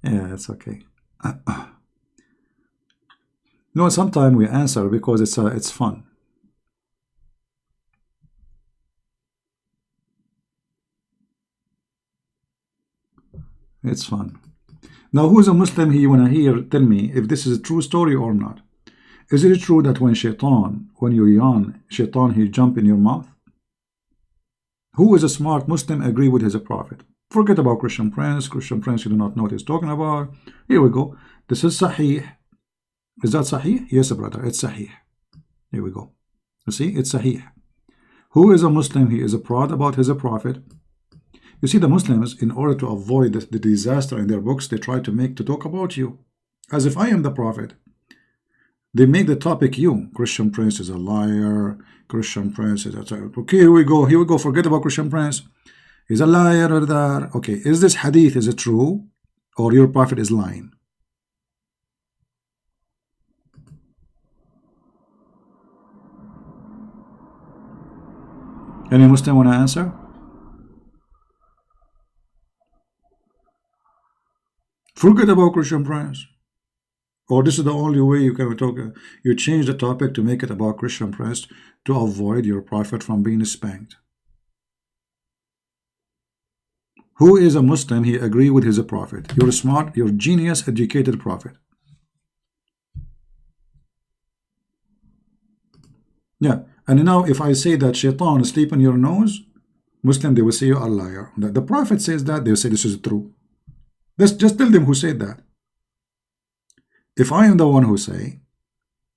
yeah, it's okay. No, sometimes we answer because it's fun. It's fun. Now, who's a Muslim here you want to hear? Tell me if this is a true story or not. Is it true that when you yawn, shaitan, he jump in your mouth? Who is a smart Muslim agree with his prophet? Forget about Christian Prince. Christian Prince, you do not know what he's talking about. Here we go. This is Sahih. Is that Sahih? Yes, brother, it's Sahih. Here we go. You see, it's Sahih. Who is a Muslim? He is proud about his prophet. You see, the Muslims, in order to avoid the disaster in their books, they try to talk about you as if I am the prophet. They make the topic you. Christian Prince is a liar. Christian Prince is okay, here we go. Here we go. Forget about Christian Prince. He's a liar or that. Okay, is this hadith, is it true? Or your prophet is lying? Any Muslim want to answer? Forget about Christian Prince. Or this is the only way you can talk. You change the topic to make it about Christian Prince to avoid your prophet from being spanked. Who is a Muslim? He agree with his prophet. You're smart, you're genius, educated prophet. Yeah, and now if I say that shaitan sleep in your nose, Muslim, they will say you are a liar. The prophet says that, they will say this is true. Just tell them who said that. If I am the one who say,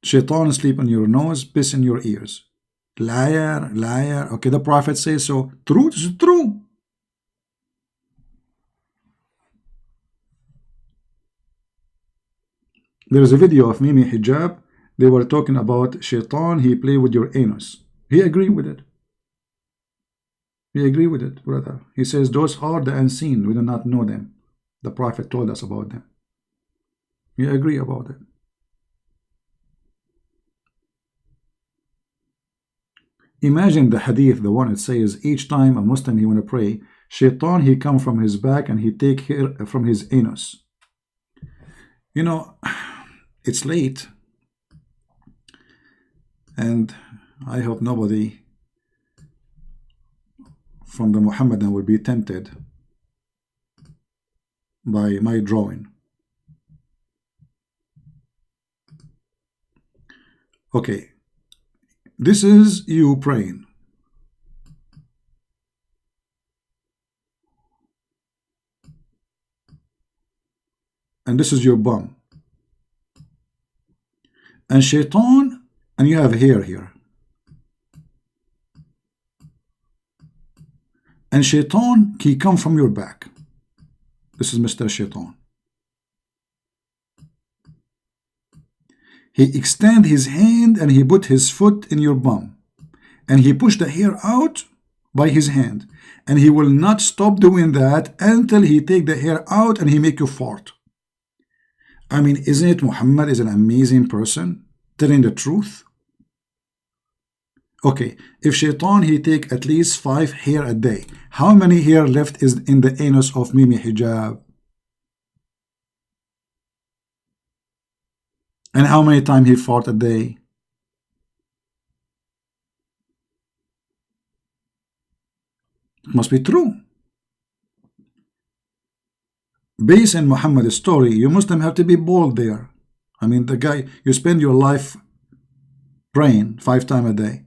shaitan sleep in your nose, piss in your ears. Liar, liar. Okay, the prophet says so. True, this is true. There is a video of Mimi Hijab. They were talking about shaitan, he play with your anus. He agreed with it. He agreed with it, brother. He says those are the unseen. We do not know them. The prophet told us about them. We agree about it. Imagine the hadith, the one that says each time a Muslim he want to pray, shaitan he come from his back and he take hair from his anus. You know, it's late, and I hope nobody from the Muhammadan will be tempted by my drawing. Okay, this is you praying. And this is your bum. And shaitan, and you have hair here. And shaitan, he come from your back. This is Mr. Shaitan. He extend his hand and he put his foot in your bum. And he push the hair out by his hand. And he will not stop doing that until he take the hair out and he make you fart. I mean, isn't it Muhammad is an amazing person telling the truth? Okay, if shaitan he take at least 5 hair a day, how many hair left is in the anus of Mimi Hijab? And how many times he fought a day? It must be true. Based on Muhammad's story, you Muslim have to be bold there. I mean, the guy, you spend your life praying 5 times a day.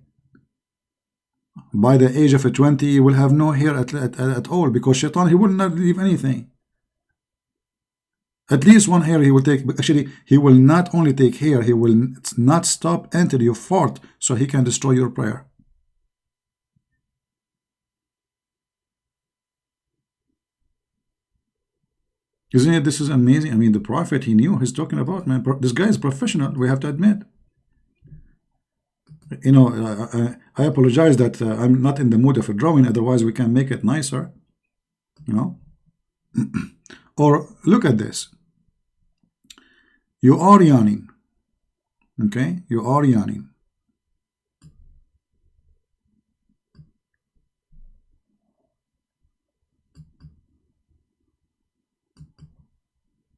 By the age of 20, you will have no hair at all, because shaitan, he will not leave anything. At least 1 hair he will take. Actually, he will not only take hair, he will not stop until you fart, so he can destroy your prayer. Isn't it? This is amazing. I mean, the prophet, he knew he's talking about, man. This guy is professional, we have to admit. You know, I apologize that I'm not in the mood of a drawing, otherwise we can make it nicer. You know? Or look at this. You are yawning. Okay? You are yawning.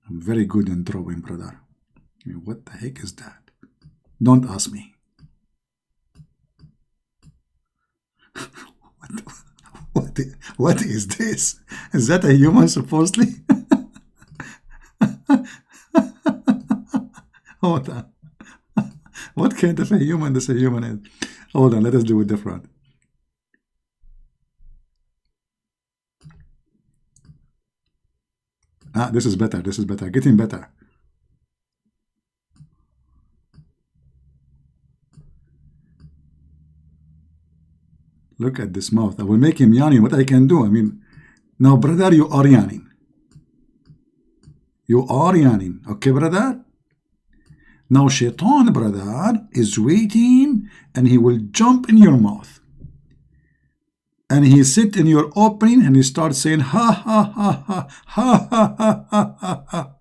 I'm very good in drawing, brother. I mean, what the heck is that? Don't ask me. What is this? Is that a human supposedly? Hold on. What kind of a human this a human is? Hold on, let us do it different. Ah, this is better. This is better. Getting better. Look at this mouth. I will make him yawning. What I can do? I mean, now, brother, you are yawning. You are yawning. Okay, brother? Now shaitan, brother, is waiting, and he will jump in your mouth. And he sit in your opening, and he starts saying, ha, ha, ha, ha, ha, ha, ha, ha, ha, ha.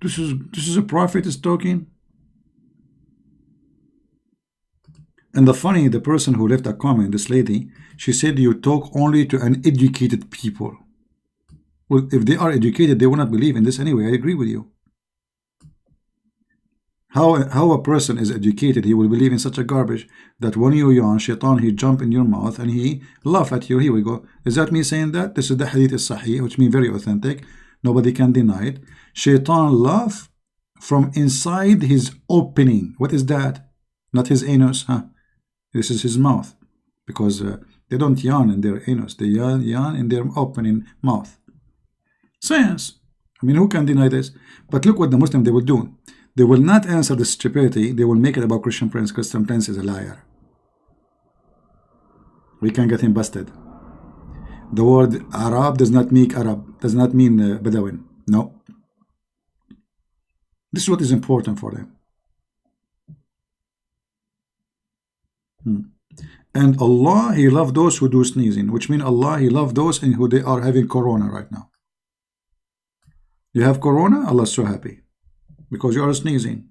This is a prophet is talking. And the person who left a comment, this lady, she said you talk only to uneducated people. Well, if they are educated, they will not believe in this anyway. I agree with you. How a person is educated, he will believe in such a garbage that when you yawn, shaitan, he jump in your mouth and he laugh at you. Here we go. Is that me saying that? This is the hadith is-sahih, which means very authentic. Nobody can deny it. Shaitan laugh from inside his opening. What is that? Not his anus, huh? This is his mouth, because they don't yawn in their anus. They yawn in their opening mouth. Science. I mean, who can deny this? But look what the Muslim they will do. They will not answer the stupidity. They will make it about Christian Prince. Christian Prince is a liar. We can get him busted. The word Arab does not mean Arab. Does not mean Bedouin. No. This is what is important for them. And Allah, He loves those who do sneezing, which means Allah, He loves those in who they are having corona right now. You have corona, Allah is so happy because you are sneezing,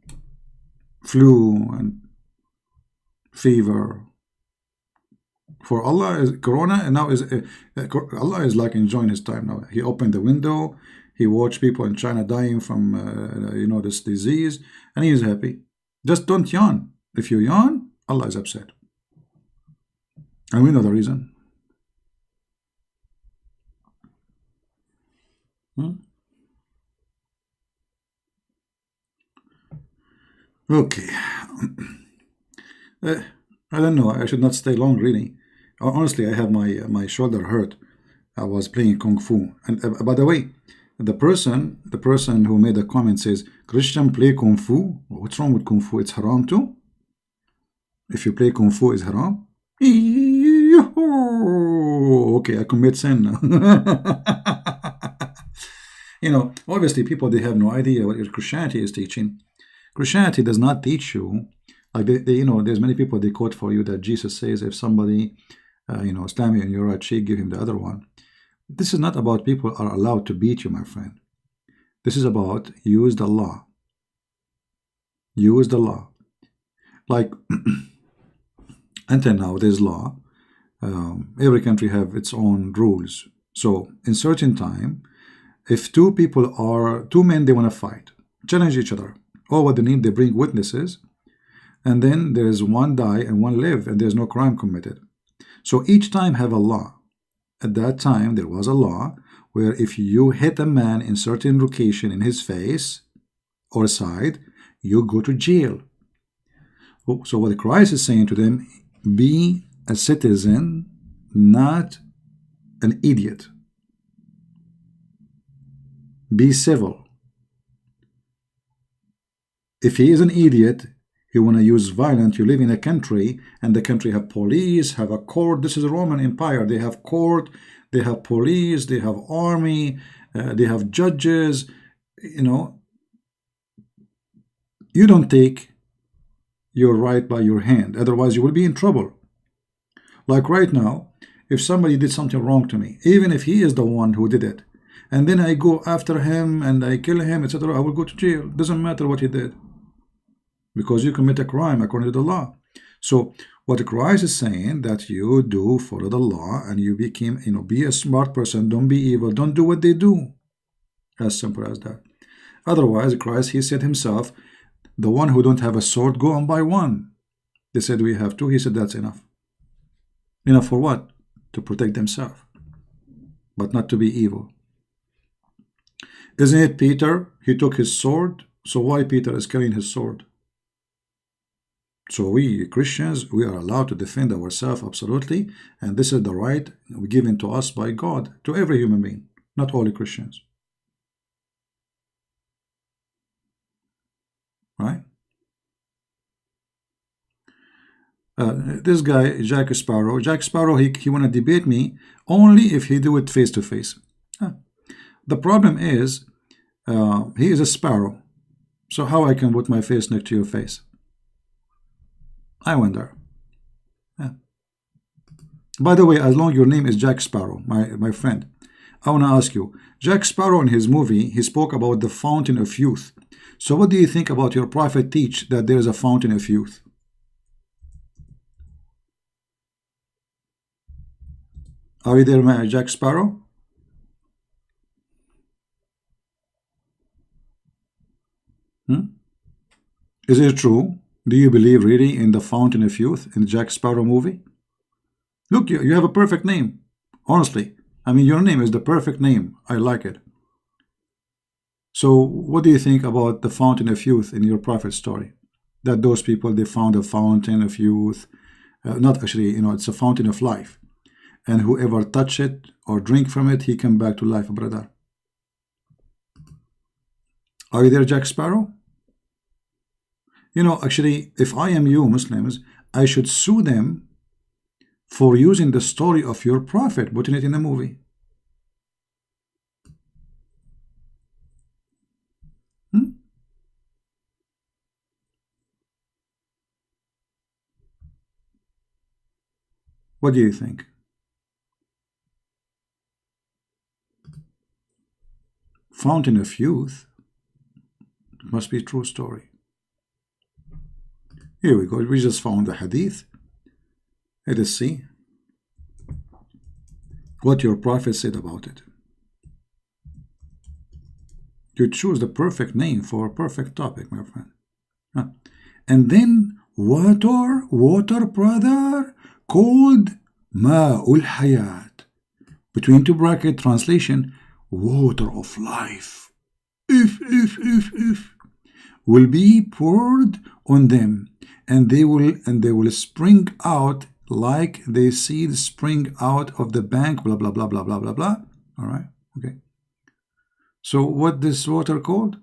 flu and fever. For Allah, is corona, and now is Allah is like enjoying His time now. He opened the window, He watched people in China dying from this disease, and He is happy. Just don't yawn. If you yawn, Allah is upset. And we know the reason. Okay. I don't know. I should not stay long, really. Honestly, I have my shoulder hurt. I was playing Kung Fu. And by the way, the person who made the comment says, Christian play Kung Fu? What's wrong with Kung Fu? It's haram too? If you play Kung Fu, is haram? Okay, I commit sin now. Obviously people, they have no idea what Christianity is teaching. Christianity does not teach you, like there's many people, they quote for you that Jesus says if somebody slam you in your right cheek, give him the other one. This is not about people are allowed to beat you, my friend. This is about use the law. Use the law. Like until now there's law. Every country have its own rules. So in certain time, if two men, they want to fight, challenge each other, all what they need, they bring witnesses, and then there's one die and one live, and there's no crime committed. So each time have a law. At that time there was a law where if you hit a man in certain location in his face or side, you go to jail. So what Christ is saying to them, be a citizen, not an idiot. Be civil. If he is an idiot, he want to use violence. You live in a country, and the country have police, have a court. This is a Roman Empire. They have court, they have police, they have army, they have judges. You don't take your right by your hand, otherwise you will be in trouble. Like right now, if somebody did something wrong to me, even if he is the one who did it, and then I go after him and I kill him, etc., I will go to jail. Doesn't matter what he did, because you commit a crime according to the law. So what Christ is saying, that you do follow the law, and you became, be a smart person, don't be evil, don't do what they do. As simple as that. Otherwise, Christ, he said himself, the one who don't have a sword, go and buy one. They said we have two. He said that's enough. Enough for what? To protect themselves, but not to be evil. Isn't it Peter? He took his sword. So why Peter is carrying his sword? So we Christians, we are allowed to defend ourselves, absolutely. And this is the right given to us by God, to every human being, not only Christians. Right? This guy, Jack Sparrow, he want to debate me only if he do it face to face. The problem is, he is a sparrow. So how I can put my face next to your face? I wonder. Yeah. By the way, as long as your name is Jack Sparrow, my friend, I want to ask you, Jack Sparrow in his movie, he spoke about the fountain of youth. So what do you think about your prophet teach that there is a fountain of youth? Are you there, Jack Sparrow? Is it true? Do you believe really in the fountain of youth in the Jack Sparrow movie? Look, you have a perfect name. Honestly, I mean, your name is the perfect name. I like it. So what do you think about the fountain of youth in your prophet story? That those people, they found a fountain of youth. Not actually, it's a fountain of life. And whoever touch it or drink from it, he come back to life, brother. Are you there, Jack Sparrow? Actually, if I am you, Muslims, I should sue them for using the story of your prophet, putting it in a movie. What do you think? Fountain of youth? It must be a true story. Here we go. We just found the hadith. Let us see what your prophet said about it. You choose the perfect name for a perfect topic, my friend. And then water, brother, called Ma'ul Hayat. Between two bracket translation, water of life. If will be poured on them, and they will spring out like the seeds spring out of the bank, blah blah blah blah blah blah blah. All right, okay. So what this water called?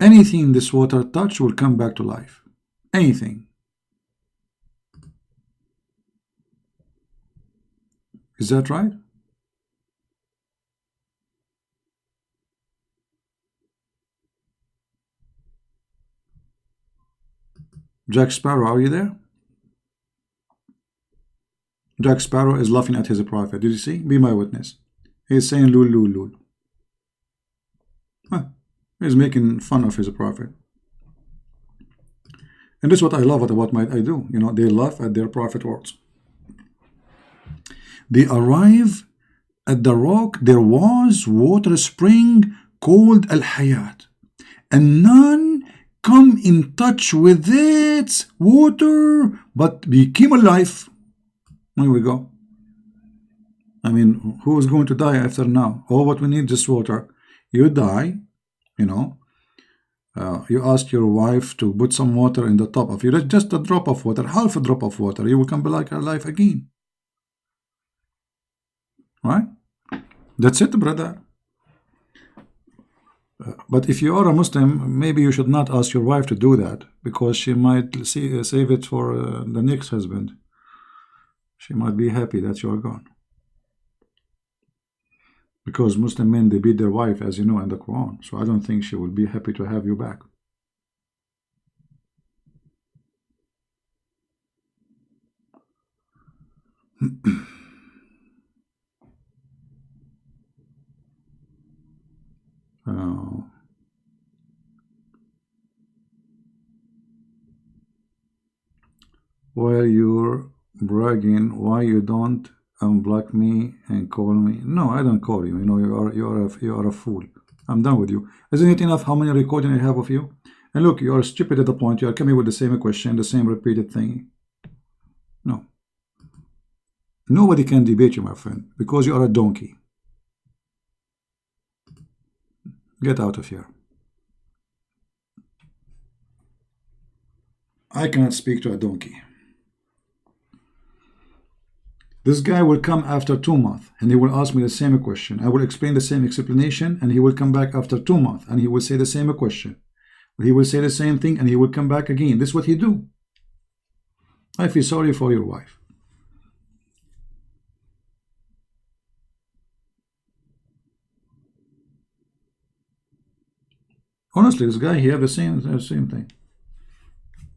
Anything this water touch will come back to life. Anything. Is that right? Jack Sparrow, are you there? Jack Sparrow is laughing at his prophet. Did you see? Be my witness. He's saying lul lul lul. He's making fun of his prophet. And this is what I love about I do. They laugh at their prophet words. They arrive at the rock. There was water spring called Al Hayat, and none come in touch with its water but became alive. Here we go. I mean, who is going to die after now? Oh, what we need is water. You die, you ask your wife to put some water in the top of you. Just a drop of water, half a drop of water. You will come back alive again. Right? That's it, brother. But if you are a Muslim, maybe you should not ask your wife to do that, because she might save it for the next husband. She might be happy that you are gone. Because Muslim men, they beat their wife, as you know, in the Quran. So I don't think she will be happy to have you back. While you're bragging, why you don't unblock me and call me? No, I don't call you. You are a fool. I'm done with you. Isn't it enough how many recordings I have of you? And look, you are stupid at the point. You are coming with the same question, the same repeated thing. No. Nobody can debate you, my friend, because you are a donkey. Get out of here. I cannot speak to a donkey. This guy will come after 2 months and he will ask me the same question. I will explain the same explanation and he will come back after 2 months and he will say the same question. He will say the same thing and he will come back again. This is what he do. I feel sorry for your wife. Honestly, this guy, he have the same thing.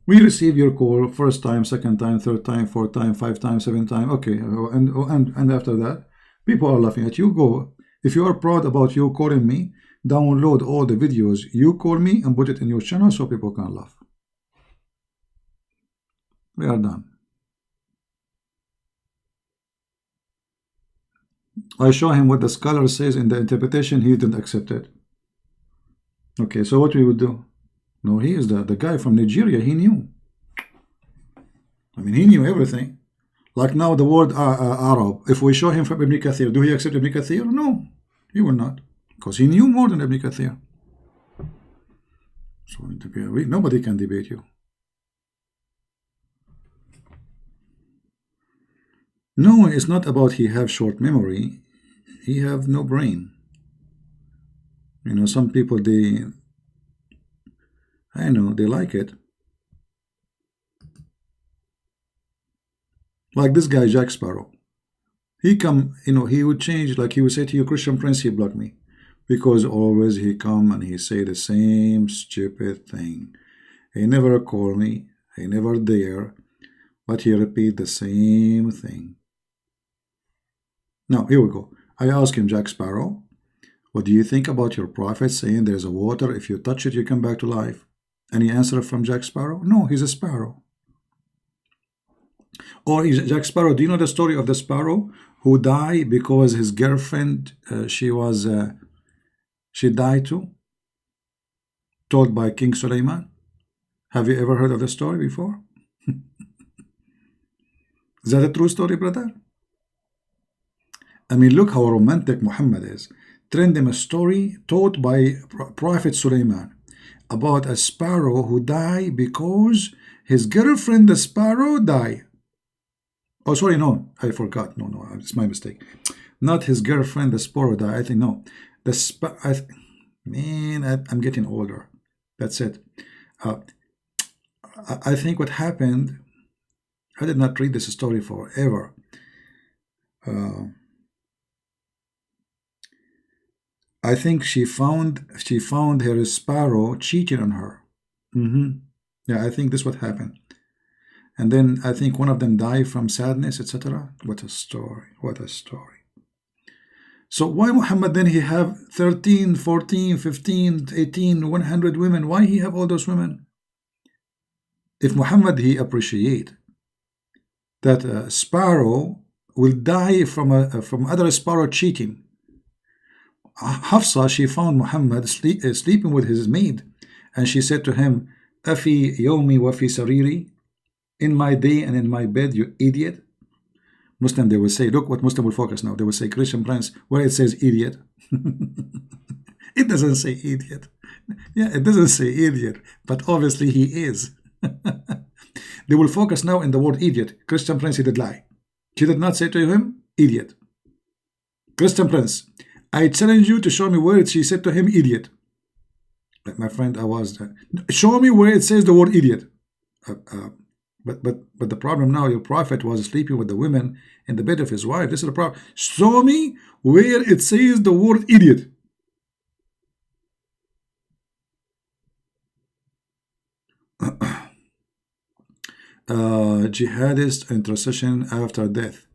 We receive your call first time, second time, third time, fourth time, 5 times, 7 times. Okay, and after that, people are laughing at you. Go. If you are proud about you calling me, download all the videos you call me and put it in your channel so people can laugh. We are done. I show him what the scholar says in the interpretation. He didn't accept it. Okay, so what we would do? No, he is the guy from Nigeria. He knew. I mean, he knew everything. Like now the word Arab. If we show him from Ibn Kathir, do he accept Ibn Kathir? No, he will not. Because he knew more than Ibn Kathir. So nobody can debate you. No, it's not about he have short memory. He have no brain. You know, some people, I know, they like it. Like this guy, Jack Sparrow. He come, you know, he would change, like he would say to you, Christian Prince, he blocked me. Because always he come and he say the same stupid thing. He never call me, he never dare, but he repeat the same thing. Now, here we go. I ask him, Jack Sparrow, what do you think about your prophet saying there's a water, if you touch it, you come back to life? Any answer from Jack Sparrow? No, he's a sparrow. Or Jack Sparrow, do you know the story of the sparrow who died because his girlfriend, she died too? Told by King Suleiman. Have you ever heard of the story before? Is that a true story, brother? I mean, look how romantic Muhammad is. Trend him a story told by Prophet Suleiman about a sparrow who died because his girlfriend, the sparrow, died. Oh, sorry, no, I forgot. No, it's my mistake. Not his girlfriend, the sparrow died. I think, no. Man, I'm getting older. That's it. I think what happened, I did not read this story forever. I think she found her sparrow cheating on her. Yeah, I think this what happened. And then I think one of them died from sadness, etc. What a story. What a story. So why Muhammad then he have 13, 14, 15, 18, 100 women? Why he have all those women? If Muhammad he appreciate that a sparrow will die from other sparrow cheating. Hafsa, she found Muhammad sleeping with his maid, and she said to him, Afi yomi wa fi sariri, in my day and in my bed, you idiot. Muslim, they will say, look what Muslim will focus now. They will say, Christian Prince, where it says idiot. It doesn't say idiot. Yeah, it doesn't say idiot, but obviously he is. They will focus now in the word idiot. Christian Prince, he did lie. She did not say to him, idiot. Christian Prince, I challenge you to show me where she said to him, idiot. Like my friend, I was, show me where it says the word idiot. But the problem now, your prophet was sleeping with the women in the bed of his wife. This is the problem. Show me where it says the word idiot. Jihadist intercession after death.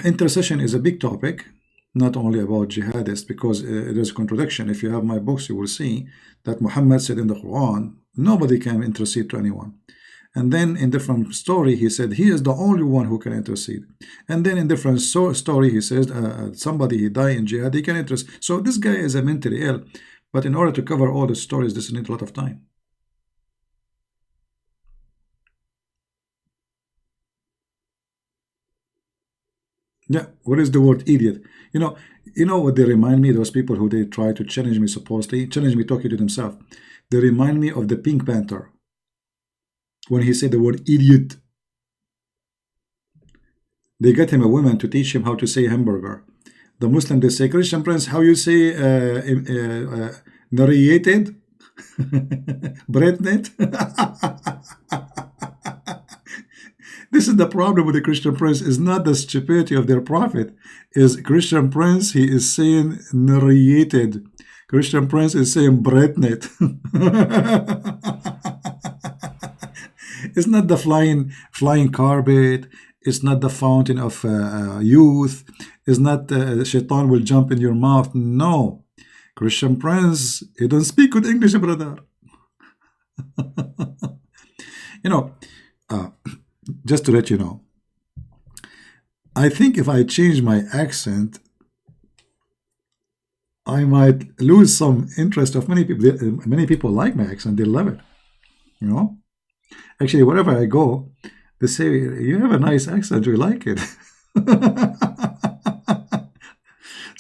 Intercession is a big topic, not only about jihadists, because it is a contradiction. If you have my books, you will see that Muhammad said in the Quran, nobody can intercede to anyone. And then in different story, he said, he is the only one who can intercede. And then in different story, he says, somebody he died in jihad, he can intercede. So this guy is a mentally ill. But in order to cover all the stories, this needs a lot of time. Yeah, what is the word idiot? You know what they remind me, those people who they try to challenge me, supposedly, challenge me talking to themselves. They remind me of the Pink Panther. When he said the word idiot. They get him a woman to teach him how to say hamburger. The Muslim, they say, Christian Prince, how you say narrated? Breadnet? This is the problem with the Christian Prince, is not the stupidity of their prophet. Is Christian Prince, he is saying narrated. Christian Prince is saying breadnet. It's not the flying carpet. It's not the fountain of youth. It's not shaitan will jump in your mouth. No. Christian Prince, he don't speak good English, brother. You know, just to let you know, I think if I change my accent, I might lose some interest of many people. Many people like my accent. They love it. You know? Actually, wherever I go, they say, you have a nice accent. We like it.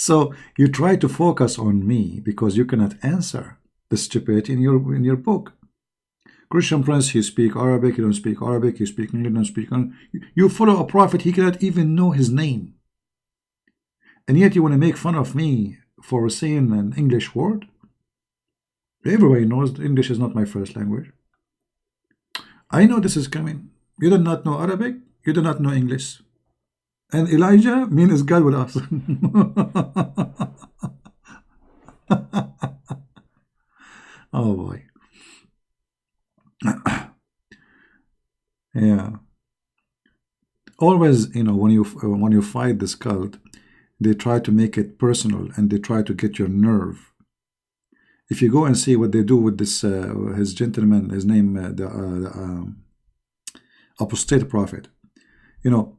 So you try to focus on me because you cannot answer the stupidity in your book. Christian Prince, he speak Arabic, you don't speak Arabic, you speak English, you don't speak English. You follow a prophet, he cannot even know his name. And yet you want to make fun of me for saying an English word? Everybody knows English is not my first language. I know this is coming. You do not know Arabic, you do not know English. And Elijah means God with us. Oh boy. Yeah. Always, you know, when you fight this cult, they try to make it personal and they try to get your nerve. If you go and see what they do with this, his gentleman, his name, the apostate prophet, you know,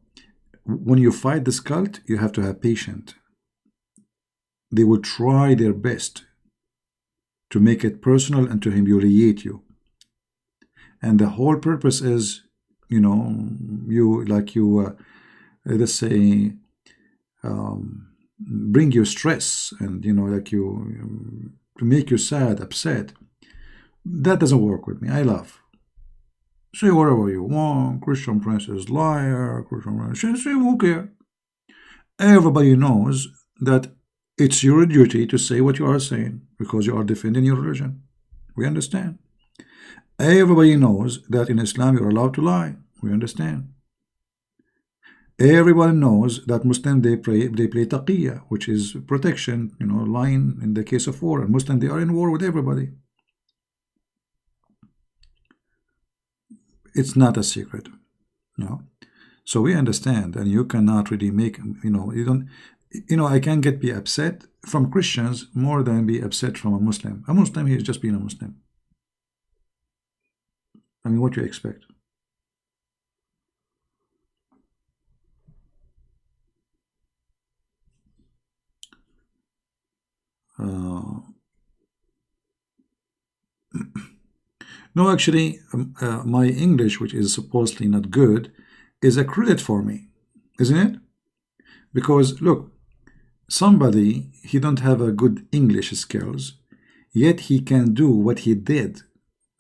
when you fight this cult, you have to have patience. They will try their best to make it personal and to humiliate you. And the whole purpose is, you know, let's say, bring you stress and, you know, like you, to make you sad, upset. That doesn't work with me. I laugh. Say whatever you want. Christian Prince is liar. Christian Prince, say who cares? Everybody knows that it's your duty to say what you are saying because you are defending your religion. We understand. Everybody knows that in Islam you're allowed to lie. We understand. Everybody knows that Muslims, they play taqiyya, which is protection, you know, lying in the case of war. And Muslims, they are in war with everybody. It's not a secret, you know. So we understand, and you cannot really make, you know, you don't, you know, I can be upset from Christians more than be upset from a Muslim. A Muslim, he is just being a Muslim. I mean, what do you expect? No, actually, my English, which is supposedly not good, is a credit for me, isn't it? Because, look, somebody, he don't have a good English skills, yet he can do what he did,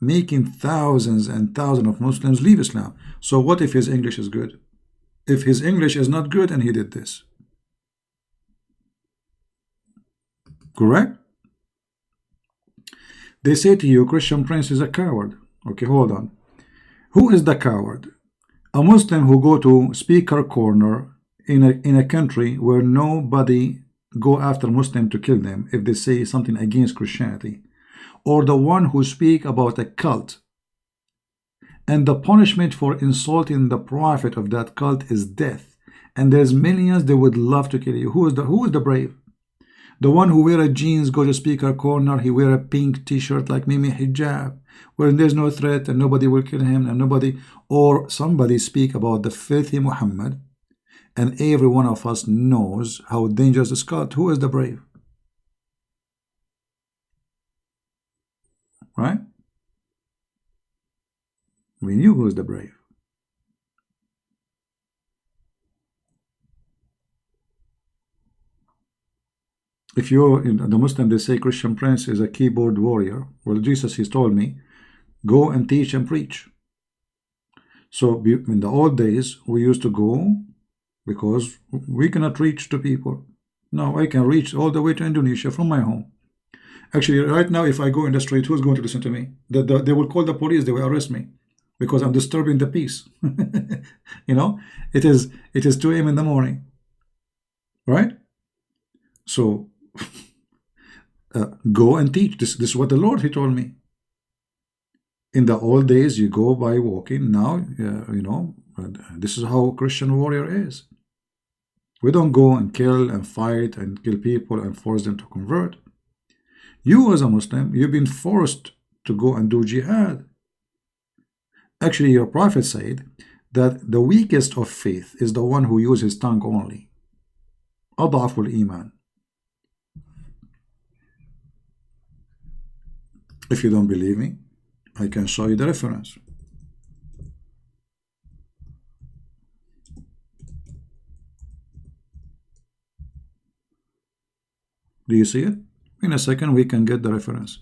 making thousands and thousands of Muslims leave Islam. So what if his English is good? If his English is not good and he did this? Correct? They say to you, Christian Prince is a coward. Okay, hold on. Who is the coward? A Muslim who go to speaker corner in a country where nobody go after Muslim to kill them if they say something against Christianity, or the one who speak about a cult, and the punishment for insulting the prophet of that cult is death, and there's millions they would love to kill you. Who is the brave? The one who wear a jeans, go to speaker corner, he wear a pink t-shirt like Mimi hijab, where there's no threat and nobody will kill him, and nobody, or somebody speak about the filthy Muhammad, and every one of us knows how dangerous this cult. Who is the brave? Right? We knew who is the brave. If you're the Muslim, they say Christian Prince is a keyboard warrior. Well, Jesus, he's told me, go and teach and preach. So in the old days, we used to go, because we cannot reach to people. No, I can reach all the way to Indonesia from my home. Actually, right now, if I go in the street, who's going to listen to me? They will call the police. They will arrest me because I'm disturbing the peace. You know, it is 2 a.m. in the morning, right? So go and teach. This is what the Lord, He told me. In the old days, you go by walking. Now, you know, this is how a Christian warrior is. We don't go and kill and fight and kill people and force them to convert. You as a Muslim, you've been forced to go and do jihad. Actually, your prophet said that the weakest of faith is the one who uses his tongue only. أضعف الإيمان. If you don't believe me, I can show you the reference. Do you see it? In a second we can get the reference.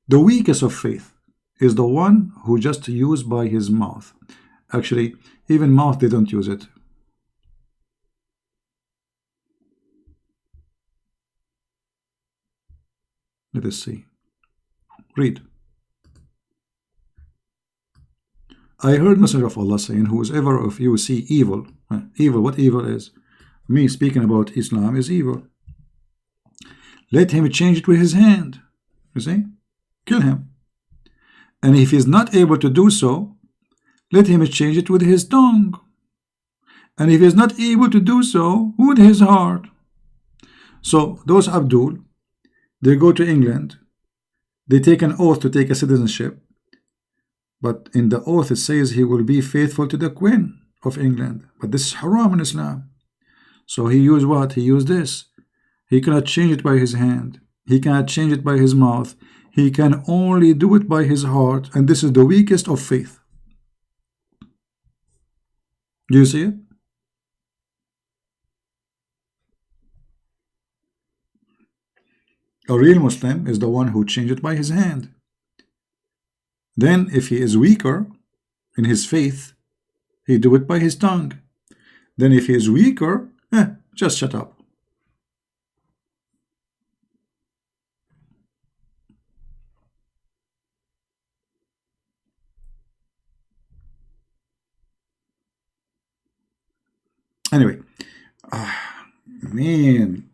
The weakest of faith is the one who just used by his mouth. Actually, even mouth they don't use it. Let us see. Read. I heard Messenger of Allah saying, whosoever of you see evil, evil, what evil is? Me speaking about Islam is evil. Let him change it with his hand. You see? Kill him. And if he is not able to do so, let him change it with his tongue. And if he is not able to do so, with his heart. So those Abdul, they go to England, they take an oath to take a citizenship, but in the oath it says he will be faithful to the Queen of England. But this is haram in Islam. So he used what? He used this. He cannot change it by his hand. He cannot change it by his mouth. He can only do it by his heart. And this is the weakest of faith. Do you see it? A real Muslim is the one who changed it by his hand. Then if he is weaker in his faith, he do it by his tongue. Then if he is weaker, just shut up. Anyway, man.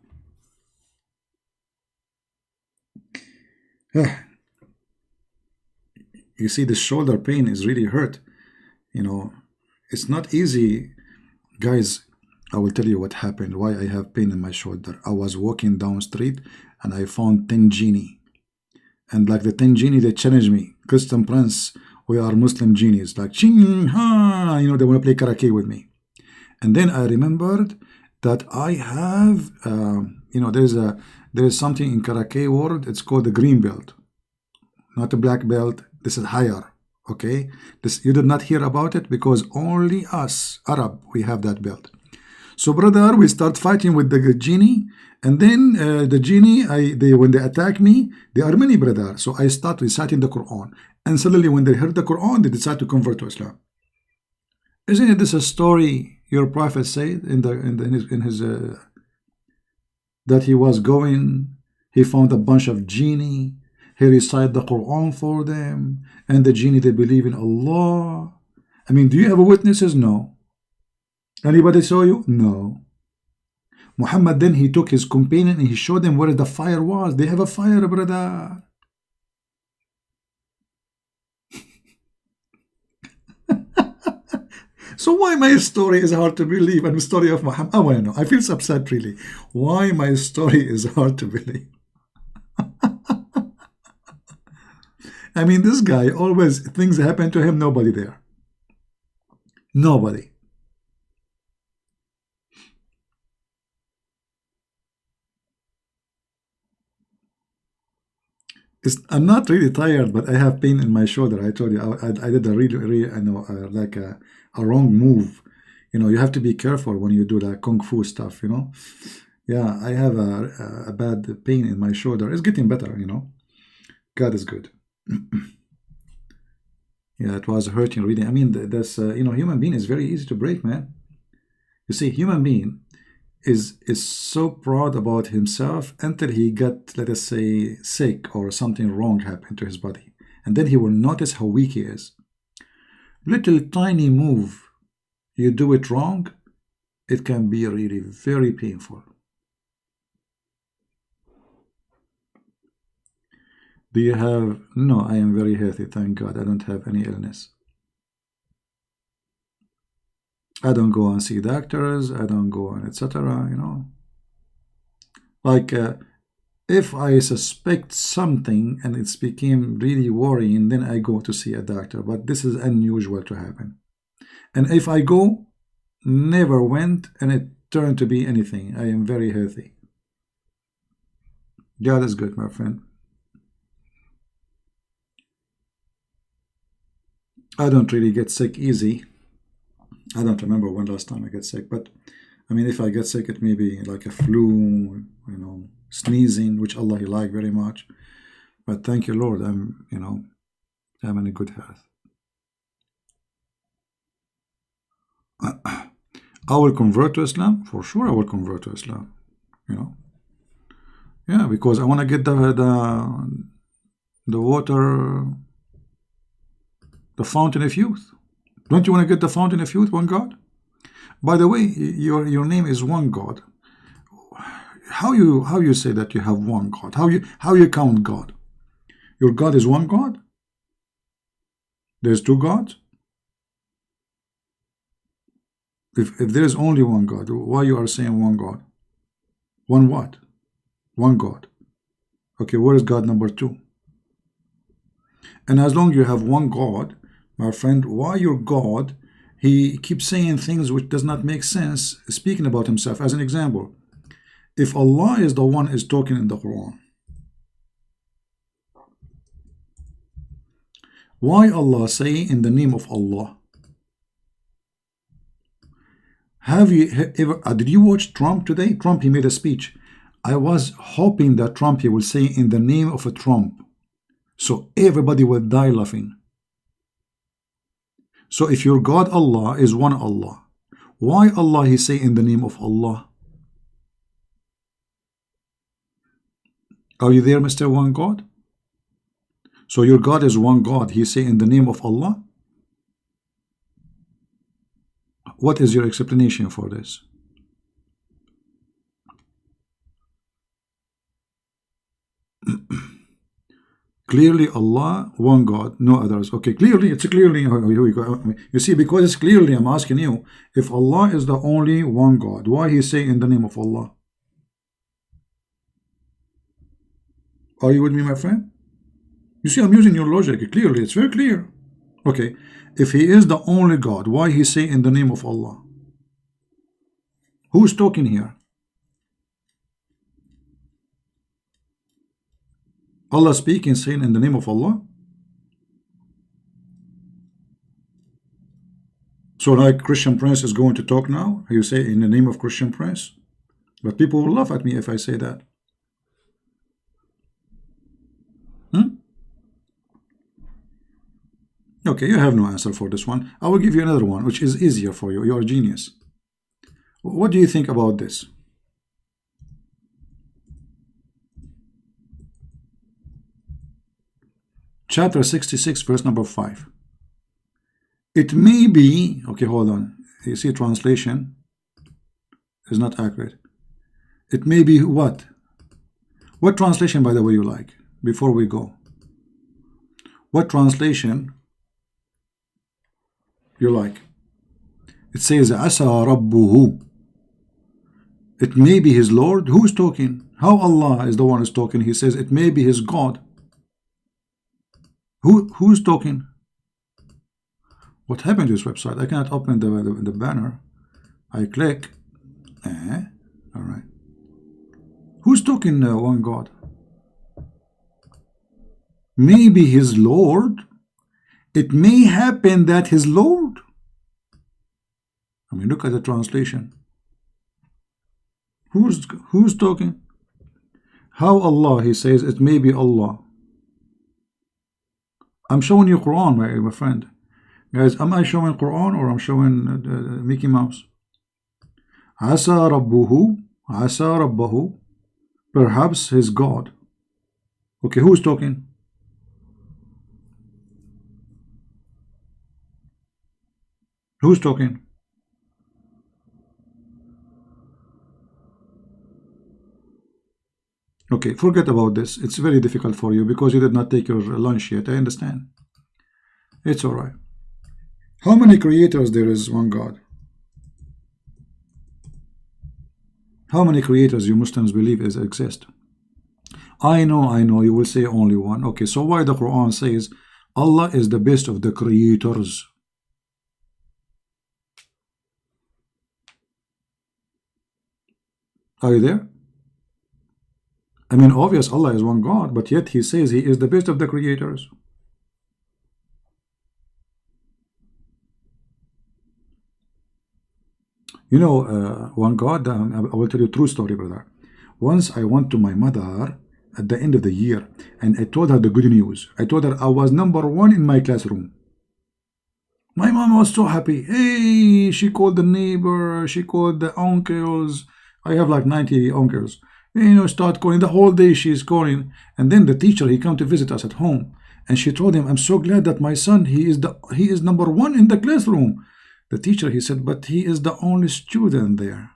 You see, the shoulder pain is really hurt. You know, it's not easy. Guys, I will tell you what happened, why I have pain in my shoulder. I was walking down street and I found 10 genie. And like the 10 genie, they challenged me. Christian Prince, we are Muslim genies. Like, ching, ha, you know, they want to play karaoke with me. And then I remembered that I have, you know, there is something in karaoke world. It's called the green belt, not a black belt. This is higher. Okay, this you did not hear about it because only us Arab we have that belt. So brother, we start fighting with the genie, and then the genie, when they attack me, there are many brother. So I start reciting the Quran, and suddenly when they heard the Quran, they decide to convert to Islam. Isn't it this a story your prophet said in his that he was going, he found a bunch of genie, he recited the Quran for them, and the genie, they believe in Allah. I mean, do you have witnesses? No. Anybody saw you? No. Muhammad, then he took his companion and he showed them where the fire was. They have a fire, brother. So why my story is hard to believe and the story of Muhammad? I want to know. I feel so upset really. Why my story is hard to believe? I mean, this guy always, things happen to him, nobody there. Nobody. I'm not really tired, but I have pain in my shoulder. I told you, I did a really I know, like a wrong move. You know, you have to be careful when you do that kung fu stuff, you know. Yeah, I have a bad pain in my shoulder. It's getting better, you know. God is good. Yeah, it was hurting really. I mean, that's you know, human being is very easy to break, man. You see, human being is so proud about himself until he got, let us say, sick or something wrong happened to his body. And then he will notice how weak he is. Little tiny move, you do it wrong, it can be really very painful. Do you have... No, I am very healthy, thank God. I don't have any illness. I don't go and see doctors, I don't go and etc. You know, like if I suspect something and it's became really worrying, then I go to see a doctor, but this is unusual to happen. And if I go, never went and it turned to be anything. I am very healthy. God is good, my friend. I don't really get sick easy. I don't remember when last time I get sick, but I mean, if I get sick, it may be like a flu, you know, sneezing, which Allah He like very much. But thank you, Lord, I'm, you know, I'm in a good health. I will convert to Islam, for sure. I will convert to Islam, you know. Yeah, because I want to get the water, the fountain of youth. Don't you want to get the fountain of youth, one God? By the way, your name is one God. How you say that you have one God? How you count God? Your God is one God? There's two gods? If there is only one God, why you are saying one God? One what? One God. Okay, where is God number two? And as long as you have one God, my friend, why your God, he keeps saying things which does not make sense, speaking about himself. As an example, if Allah is the one is talking in the Quran, why Allah say in the name of Allah? Have you ever, did you watch Trump today? Trump, he made a speech. I was hoping that Trump, he will say in the name of a Trump. So everybody will die laughing. So if your God Allah is one Allah, why Allah he say in the name of Allah? Are you there, Mr. One God? So your God is one God, he say in the name of Allah? What is your explanation for this? Clearly Allah, one God, no others. Okay, clearly, it's clearly, you see, because it's clearly, I'm asking you, if Allah is the only one God, why he say in the name of Allah? Are you with me, my friend? You see, I'm using your logic, clearly, it's very clear. Okay, if he is the only God, why he say in the name of Allah? Who's talking here? Allah speaking, saying in the name of Allah. So like Christian Prince is going to talk now, you say in the name of Christian Prince, but people will laugh at me if I say that. Okay, you have no answer for this one. I will give you another one, which is easier for you. You're a genius. What do you think about this? Chapter 66, verse number 5. It may be, okay, hold on. You see, translation is not accurate. It may be what? What translation, by the way, you like? Before we go, what translation you like? It says, Asa Rabbuhu. It may be his Lord. Who's talking? How Allah is the one who's talking? He says, it may be his God. Who's talking? What happened to this website? I cannot open the banner. I click. All right. Who's talking? One God. Maybe his Lord. It may happen that his Lord. I mean, look at the translation. Who's talking? How Allah? He says it may be Allah. I'm showing you Quran, my friend. Guys, am I showing Quran or I'm showing Mickey Mouse? Asa rabbuhu, asa rabbahu, perhaps his God. Okay, who's talking? Who's talking? Okay, forget about this. It's very difficult for you because you did not take your lunch yet. I understand. It's all right. How many creators there is one God? How many creators you Muslims believe exist? I know, you will say only one. Okay, so why the Quran says Allah is the best of the creators? Are you there? I mean, obvious Allah is one God, but yet He says He is the best of the creators. You know, one God, I will tell you a true story, brother. Once I went to my mother at the end of the year and I told her the good news. I told her I was #1 in my classroom. My mom was so happy. Hey, she called the neighbor, she called the uncles. I have like 90 uncles. You know, start calling. The whole day she's calling. And then the teacher, he come to visit us at home. And she told him, I'm so glad that my son, he is #1 in the classroom. The teacher, he said, but he is the only student there.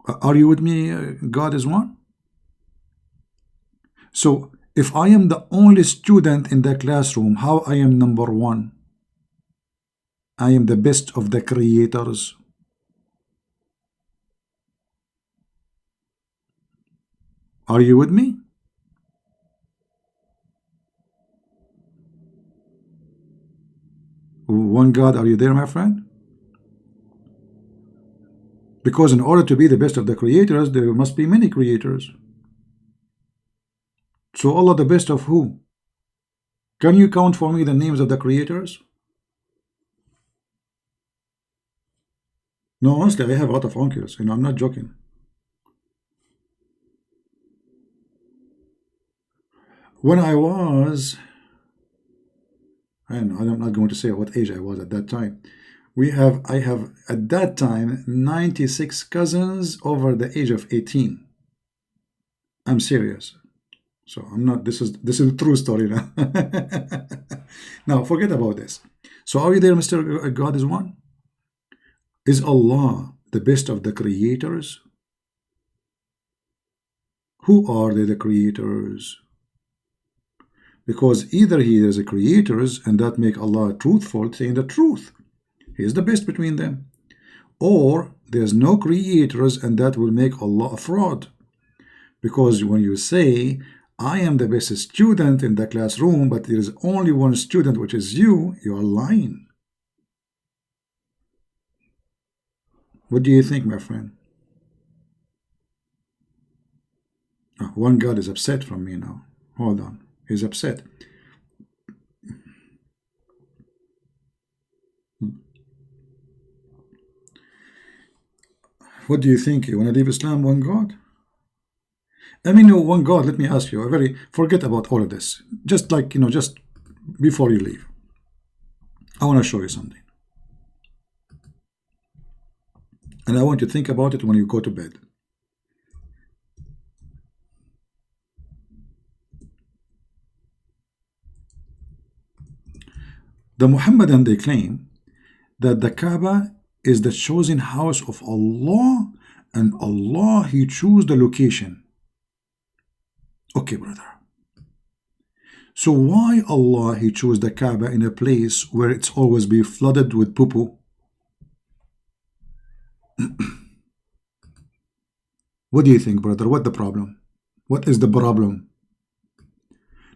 Are you with me? God is one. So if I am the only student in the classroom, how I am #1? I am the best of the creators. Are you with me? One God, are you there, my friend? Because in order to be the best of the creators, there must be many creators. So Allah the best of who? Can you count for me the names of the creators? No, honestly, I have a lot of uncles, and I'm not joking. When I was, and I'm not going to say what age I was at that time. I have at that time 96 cousins over the age of 18. I'm serious. So I'm not. This is a true story now. Now forget about this. So are you there, Mr. God is one? Is Allah the best of the creators? Who are they, the creators? Because either He is the creators and that make Allah truthful, saying the truth. He is the best between them. Or there's no creators and that will make Allah a fraud. Because when you say, I am the best student in the classroom, but there is only one student, which is you, you are lying. What do you think, my friend? Oh, one God is upset from me now. Hold on. He's upset. What do you think? You want to leave Islam, one God? I mean, no, one God, let me ask you, forget about all of this. Just like, just before you leave, I want to show you something. And I want you to think about it when you go to bed. The Muhammadan, they claim that the Kaaba is the chosen house of Allah, and Allah, He chose the location. Okay, brother. So why Allah, He chose the Kaaba in a place where it's always be flooded with poo-poo? What do you think, brother? What the problem? What is the problem?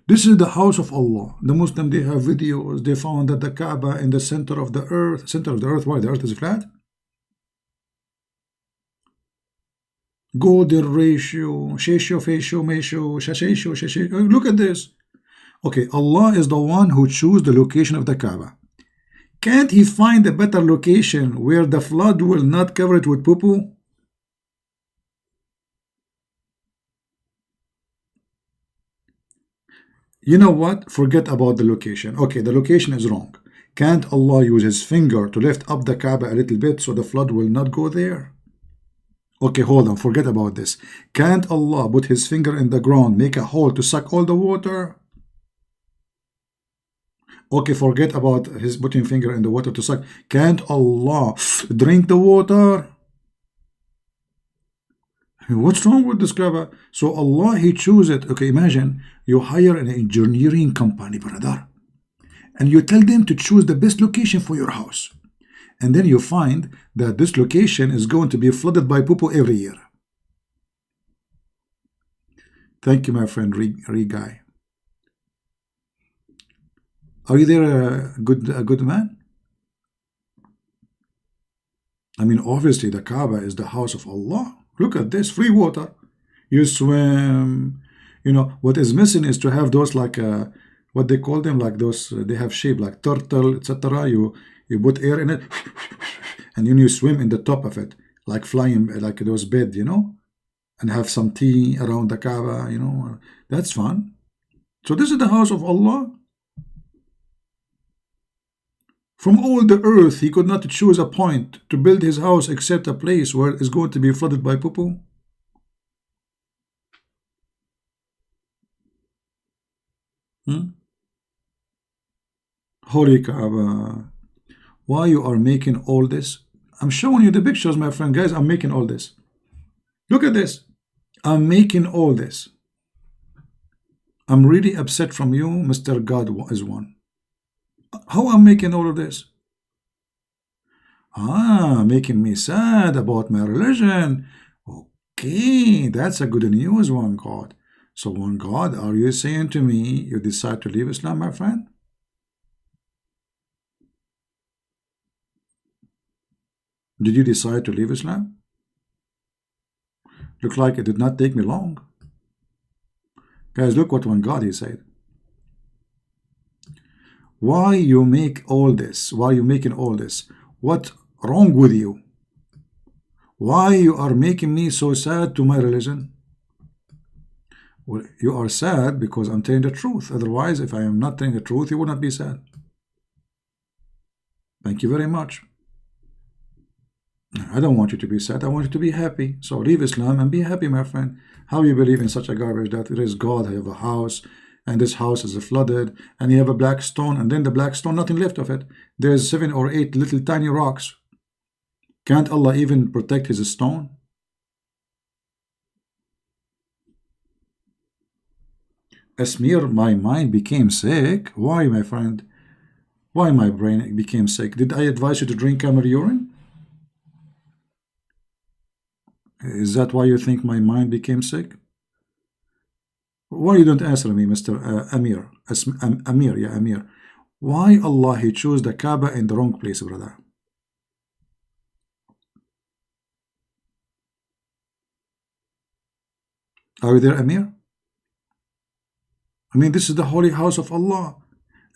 This is the house of Allah. The Muslim, they have videos. They found that the Kaaba in the center of the earth. Center of the earth, why? The earth is flat? Golden ratio, shesho, fesho, mesho, shashesho, shesho. Look at this. Okay, Allah is the one who chose the location of the Kaaba. Can't He find a better location where the flood will not cover it with poo-poo? You know what? Forget about the location. Okay, the location is wrong. Can't Allah use his finger to lift up the Kaaba a little bit so the flood will not go there? Okay, hold on, forget about this. Can't Allah put his finger in the ground, make a hole to suck all the water? Okay, forget about his putting finger in the water to suck. Can't Allah drink the water? What's wrong with this Kaaba? So Allah, he chooses it. Okay, imagine you hire an engineering company, brother, and you tell them to choose the best location for your house. And then you find that this location is going to be flooded by poo-poo every year. Thank you, my friend Guy. Are you there, a good man? I mean, obviously the Kaaba is the house of Allah. Look at this, free water. You swim. You know, what is missing is to have those like, what they call them, like those, they have shape like turtle, etc. You put air in it, and then you swim in the top of it, like flying, like those bed, you know, and have some tea around the Kaaba, you know. That's fun. So this is the house of Allah. From all the earth, he could not choose a point to build his house except a place where it's going to be flooded by poo-poo. Holy Kaaba, why you are making all this? I'm showing you the pictures, my friend. Guys, I'm making all this. Look at this. I'm making all this. I'm really upset from you, Mr. God is one. How I'm making all of this? Making me sad about my religion. Okay, that's a good news, one God. So one God, are you saying to me you decide to leave Islam, my friend? Did you decide to leave Islam? Look like it did not take me long. Guys, look what one God he said. Why you make all this? Why you making all this? What wrong with you? Why you are making me so sad to my religion? Well, you are sad because I'm telling the truth. Otherwise, if I am not telling the truth, you would not be sad. Thank you very much. I don't want you to be sad. I want you to be happy. So leave Islam and be happy, my friend. How you believe in such a garbage that there is God, I have a house, and this house is flooded, and you have a black stone, and then the black stone, nothing left of it. There's 7 or 8 little tiny rocks. Can't Allah even protect his stone? Asmir, my mind became sick. Why, my friend? Why my brain became sick? Did I advise you to drink camel urine? Is that why you think my mind became sick? Why you don't answer me, Mr. Amir? Amir, yeah, Amir. Why Allah he chose the Kaaba in the wrong place, brother? Are you there, Amir? I mean, this is the holy house of Allah.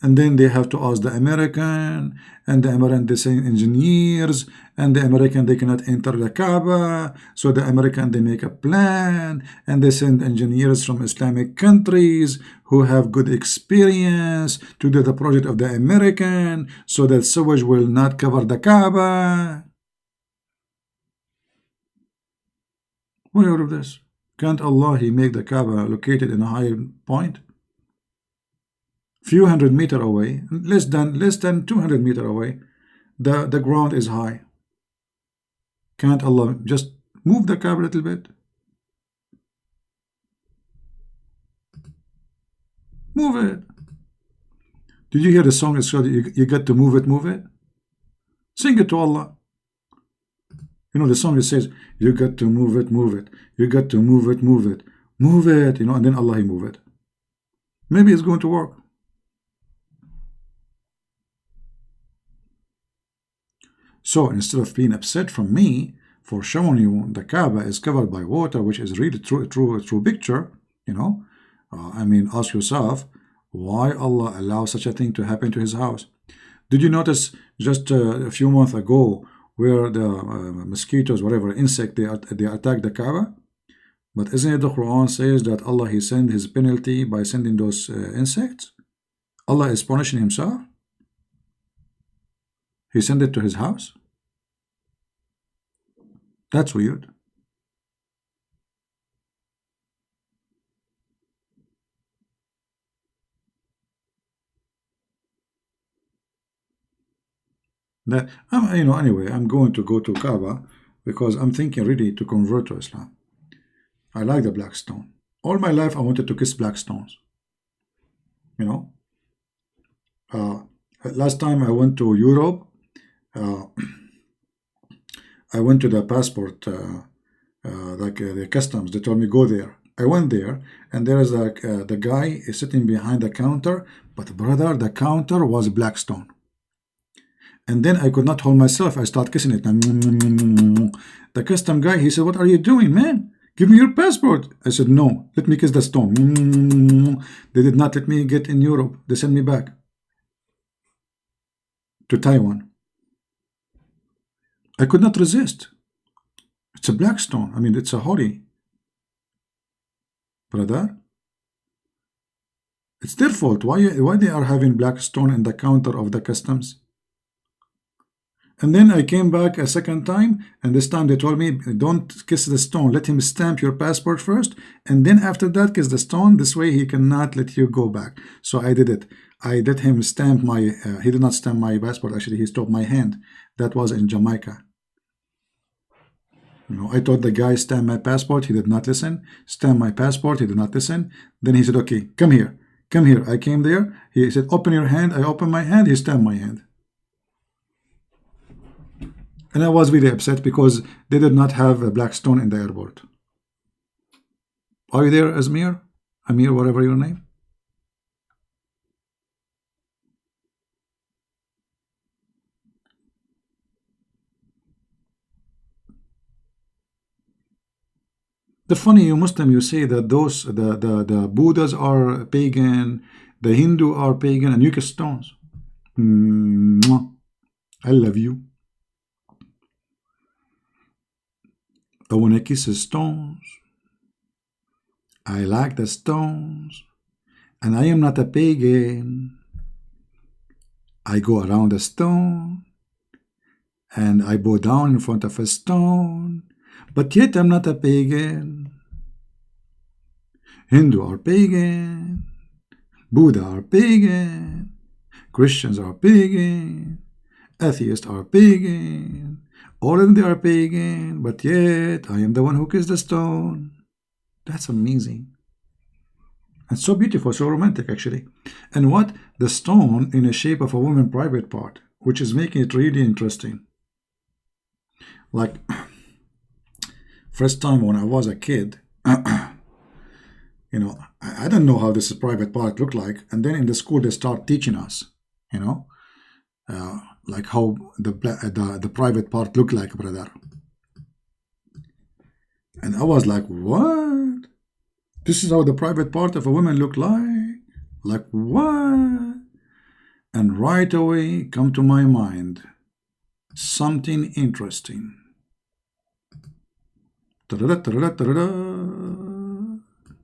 And then they have to ask the American, and the American they send engineers, and the American they cannot enter the Kaaba, so the American they make a plan, and they send engineers from Islamic countries who have good experience to do the project of the American, so that sewage will not cover the Kaaba. What are all of this? Can't Allah he make the Kaaba located in a higher point? Few hundred meter away, less than 200 meter away, the ground is high. Can't Allah just move the Kaaba a little bit? Move it. Did you hear the song? It's called you got to move it, move it. Sing it to Allah. You know the song, it says you got to move it, move it. You got to move it, move it, move it. You know, and then Allah he move it. Maybe it's going to work. So instead of being upset from me for showing you the Kaaba is covered by water, which is really true picture, you know, I mean, ask yourself, why Allah allow such a thing to happen to his house? Did you notice just a few months ago where the mosquitoes, whatever insect, they attack the Kaaba? But isn't it the Quran says that Allah he sent his penalty by sending those insects? Allah is punishing himself. He sent it to his house? That's weird. That anyway, I'm going to go to Kaaba because I'm thinking really to convert to Islam. I like the black stone. All my life I wanted to kiss black stones. Last time I went to Europe, I went to the passport, the customs. They told me go there. I went there, and there is the guy is sitting behind the counter. But brother, the counter was black stone. And then I could not hold myself. I start kissing it. The custom guy, he said, "What are you doing, man? Give me your passport." I said, "No, let me kiss the stone." They did not let me get in Europe. They sent me back to Taiwan. I could not resist. It's a black stone. I mean, it's a holy. Brother, it's their fault. Why they are having black stone in the counter of the customs? And then I came back a second time, and this time they told me, don't kiss the stone. Let him stamp your passport first, and then after that, kiss the stone. This way he cannot let you go back. So I did it. I let him stamp my, he did not stamp my passport. Actually, he stopped my hand. That was in Jamaica. I told the guy, stamp my passport. He did not listen. Stamp my passport. He did not listen. Then he said, okay, come here. Come here. I came there. He said, open your hand. I opened my hand. He stamped my hand. And I was really upset because they did not have a black stone in the airport. Are you there, Azmir? Amir, whatever your name? The funny, you Muslim, you say that those the Buddhas are pagan, the Hindu are pagan, and you kiss stones. I love you. I want to kiss the stones. I like the stones. And I am not a pagan. I go around the stone. And I bow down in front of a stone. But yet I'm not a pagan. Hindu are pagan. Buddha are pagan. Christians are pagan. Atheists are pagan. All of them, they are pagan, but yet I am the one who kissed the stone. That's amazing. And so beautiful, so romantic, actually. And what? The stone in the shape of a woman's private part, which is making it really interesting. Like, first time when I was a kid, I didn't know how this private part looked like. And then in the school, they start teaching us, like how the private part looked like, brother. And I was like, what? This is how the private part of a woman look like? Like what? And right away come to my mind something interesting. The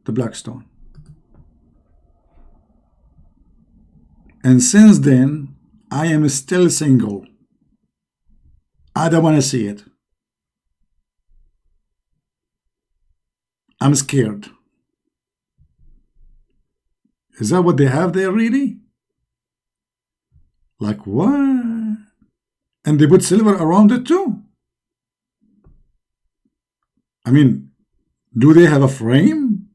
black stone. And since then, I am still single. I don't want to see it. I'm scared. Is that what they have there, really? Like what? And they put silver around it too. I mean, do they have a frame?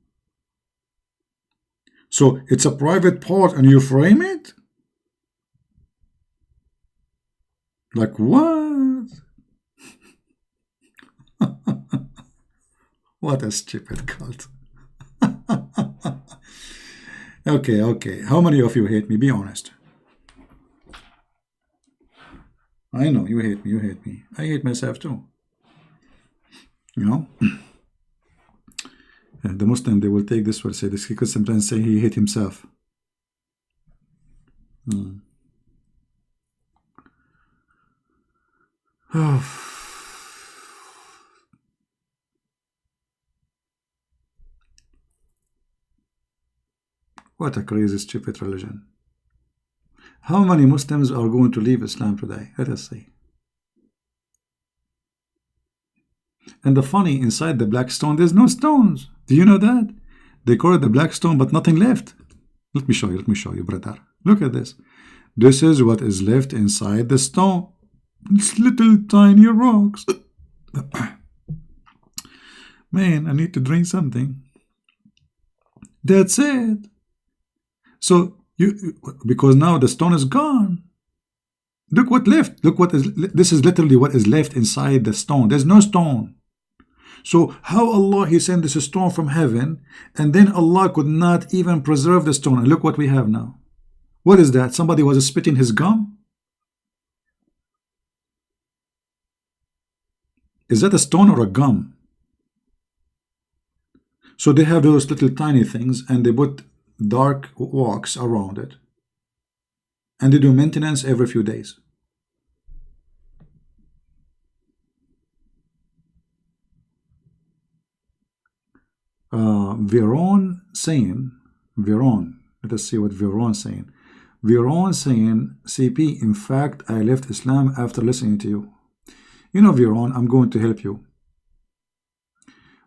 So it's a private part and you frame it? Like what? What a stupid cult. Okay. How many of you hate me? Be honest. I know, you hate me. I hate myself too. And the Muslim, they will take this word, say this, because sometimes say he hate himself. What a crazy, stupid religion. How many Muslims are going to leave Islam today? Let us see. And the funny, inside the black stone, there's no stones. Do you know that? They call it the black stone, but nothing left. Let me show you, brother. Look at this. This is what is left inside the stone. It's little tiny rocks. Man, I need to drink something. That's it. So, because now the stone is gone. Look what left. Look what is. This is literally what is left inside the stone. There's no stone. So how Allah He sent this stone from heaven, and then Allah could not even preserve the stone. And look what we have now. What is that? Somebody was spitting his gum? Is that a stone or a gum? So they have those little tiny things, and they put dark wax around it, and they do maintenance every few days. Veron saying, let us see what Veron saying. Veron saying, CP, in fact, I left Islam after listening to you. You know, Veron, I'm going to help you.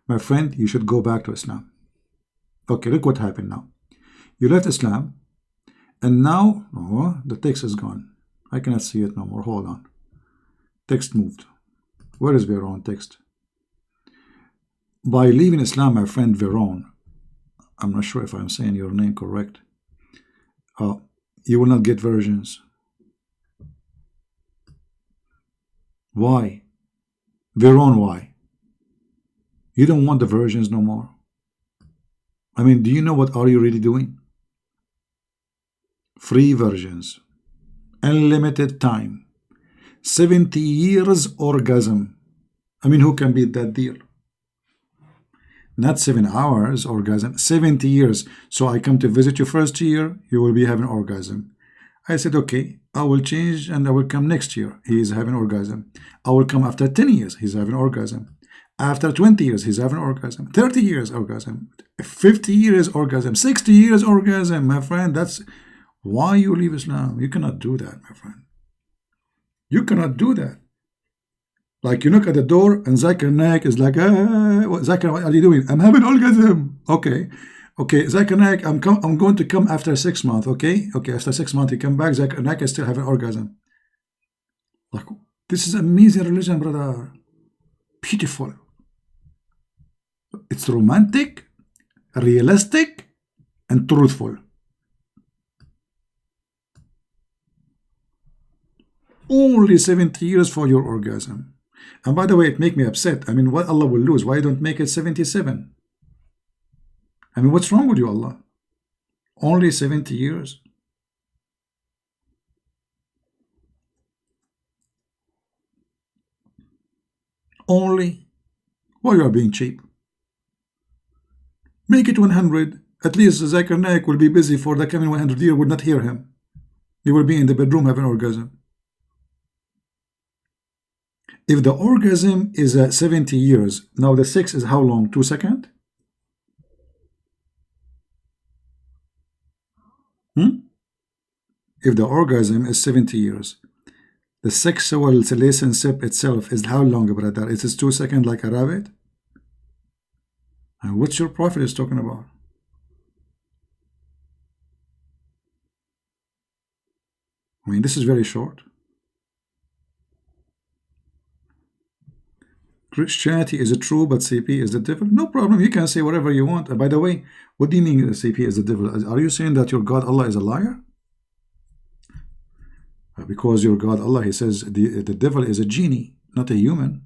My friend, you should go back to Islam. Okay, look what happened now. You left Islam, and now, oh, the text is gone. I cannot see it no more. Hold on. Text moved. Where is Veron text? By leaving Islam, my friend Veron, I'm not sure if I'm saying your name correct, you will not get versions. Why? Veron, why? You don't want the versions no more. I mean, do you know what are you really doing? Free versions, unlimited time, 70 years orgasm. I mean, who can beat that deal? Not 7 hours orgasm, 70 years. So I come to visit you first year, you will be having orgasm. I said, okay, I will change and I will come next year. He is having orgasm. I will come after 10 years. He's having orgasm. After 20 years, he's having orgasm. 30 years orgasm. 50 years orgasm. 60 years orgasm, my friend. That's why you leave Islam. You cannot do that, my friend. You cannot do that. Like you knock at the door and Zakir Naik is like, Zakir, what are you doing? I'm having orgasm. Okay. Okay, Zakir Naik, I'm going to come after 6 months. Okay. Okay, after 6 months you come back, Zakir Naik is still having orgasm. Like, this is amazing religion, brother. Beautiful. It's romantic, realistic, and truthful. Only 70 years for your orgasm. And by the way, it makes me upset. I mean, what Allah will lose? Why don't make it 77? I mean, what's wrong with you, Allah? Only 70 years? Only? Why you are being cheap? Make it 100. At least Zakir Naik will be busy for the coming 100 years, will not hear him. He will be in the bedroom having orgasm. If the orgasm is 70 years, now the 6 is how long? 2 seconds? If the orgasm is 70 years, the sexual relationship itself is how long, brother? It is 2 seconds like a rabbit? And what's your prophet is talking about? I mean, this is very short. Christianity is true, but CP is the devil. No problem. You can say whatever you want. By the way, what do you mean CP is the devil? Are you saying that your God Allah is a liar? Because your God Allah, he says the devil is a genie, not a human.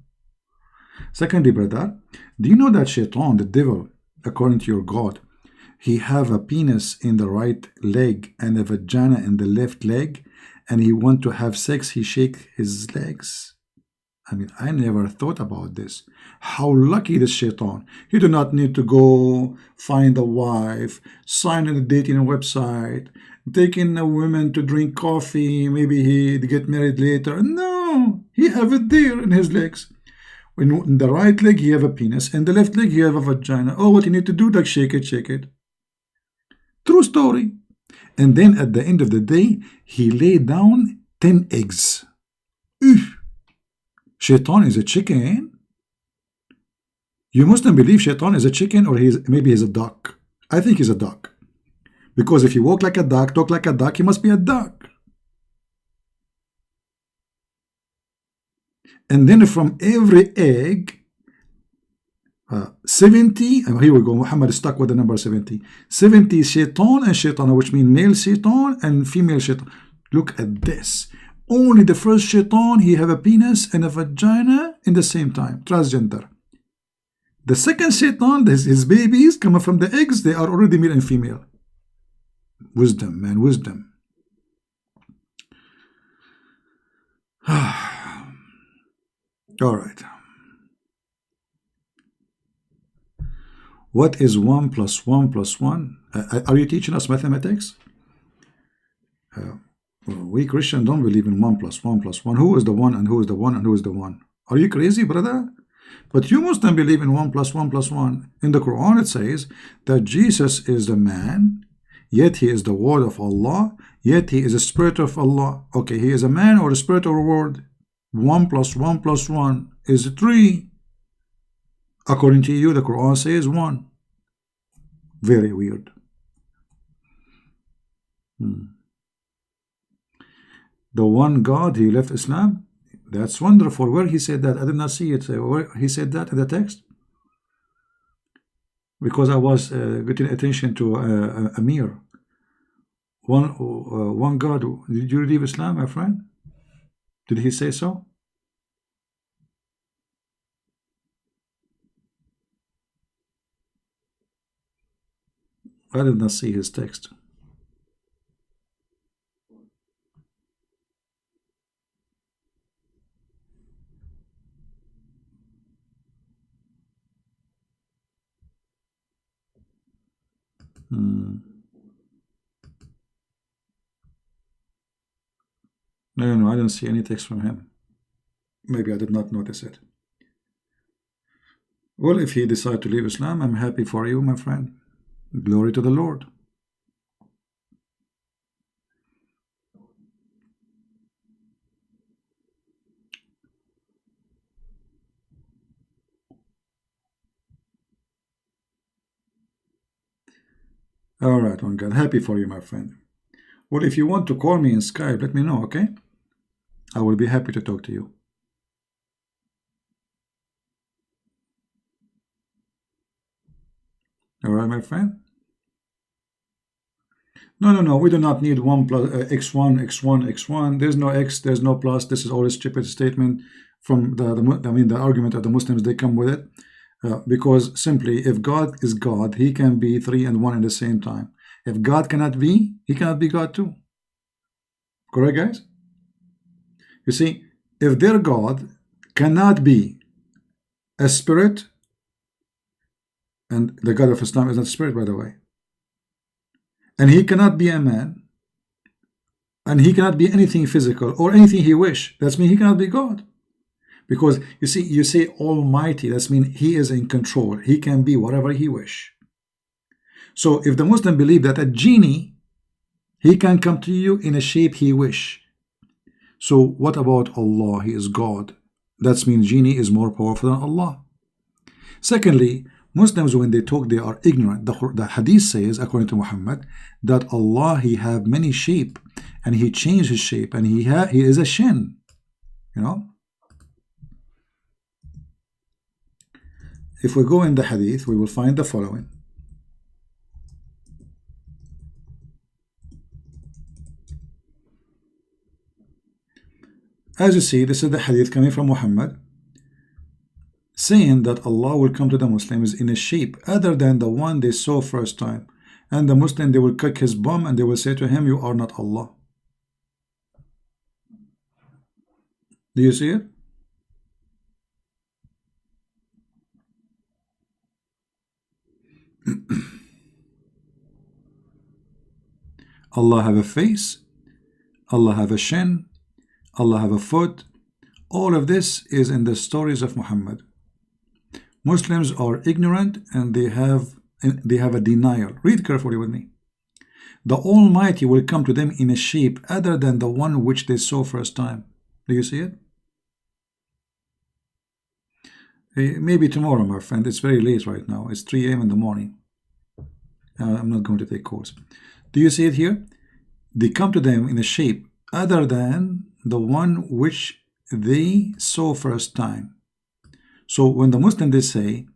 Secondly, brother, do you know that Shaitan, the devil, according to your God, he have a penis in the right leg and a vagina in the left leg, and he want to have sex, he shake his legs? I mean, I never thought about this. How lucky this Shaitan. He do not need to go find a wife, sign a dating website, taking a woman to drink coffee, maybe he get married later. No, he have it there in his legs. In the right leg, he have a penis. In the left leg, he have a vagina. Oh, what you need to do, like shake it, shake it. True story. And then at the end of the day, he laid down 10 eggs. Oof. Shaitan is a chicken? You Muslim believe Shaitan is a chicken, or maybe he's a duck? I think he's a duck. Because if you walk like a duck, talk like a duck, he must be a duck. And then from every egg, 70, and here we go, Muhammad is stuck with the number 70. 70 shaitan and shaitana, which mean male shaitan and female shaitan. Look at this. Only the first shaitan, he have a penis and a vagina in the same time, transgender. The second shaitan, his babies coming from the eggs, they are already male and female. Wisdom, man, wisdom. All right. What is 1 plus 1 plus 1? Are you teaching us mathematics? We Christians don't believe in 1 plus 1 plus 1. Who is the 1 and who is the 1 and who is the 1? Are you crazy, brother? But you Muslims believe in 1 plus 1 plus 1. In the Quran it says that Jesus is the man, yet he is the word of Allah, yet he is a spirit of Allah. Okay, he is a man or a spirit or a word? 1 plus 1 plus 1 is 3. According to you, the Quran says 1. Very weird. The one God, he left Islam? That's wonderful. Where he said that? I did not see it. Where he said that in the text? Because I was getting attention to Amir. One God. Did you leave Islam, my friend? Did he say so? I did not see his text. No, I didn't see any text from him. Maybe I did not notice it. Well, if he decided to leave Islam, I'm happy for you, my friend. Glory to the Lord. All right, one God. Happy for you, my friend. Well, if you want to call me in Skype, let me know, okay? I will be happy to talk to you. All right, my friend? No, we do not need 1 plus x1, x1, x1. There's no x, there's no plus. This is all a stupid statement from the argument of the Muslims. They come with it. Because simply, if God is God, he can be 3 and 1 at the same time. If God cannot be, he cannot be God too. Correct, guys? You see, if their God cannot be a spirit, and the God of Islam is not spirit, by the way, and he cannot be a man, and he cannot be anything physical or anything he wish, that means he cannot be God. Because you say Almighty, that means he is in control. He can be whatever he wish. So if the Muslim believe that a genie, he can come to you in a shape he wish. So what about Allah? He is God. That means genie is more powerful than Allah. Secondly, Muslims, when they talk, they are ignorant. The hadith says, according to Muhammad, that Allah, he have many shape, and he changed his shape, and he is a shin. You know? If we go in the hadith, we will find the following. As you see, this is the hadith coming from Muhammad, saying that Allah will come to the Muslims in a shape other than the one they saw first time. And the Muslim, they will kick his bum and they will say to him, you are not Allah. Do you see it? Allah have a face, Allah have a shin, Allah have a foot. All of this is in the stories of Muhammad. Muslims are ignorant and they have a denial. Read carefully with me. The Almighty will come to them in a shape other than the one which they saw first time. Do you see it? Maybe tomorrow, my friend. It's very late right now. It's 3 a.m. in the morning. I'm not going to take calls. Do you see it here? They come to them in a shape other than the one which they saw first time. So when the Muslim, they say,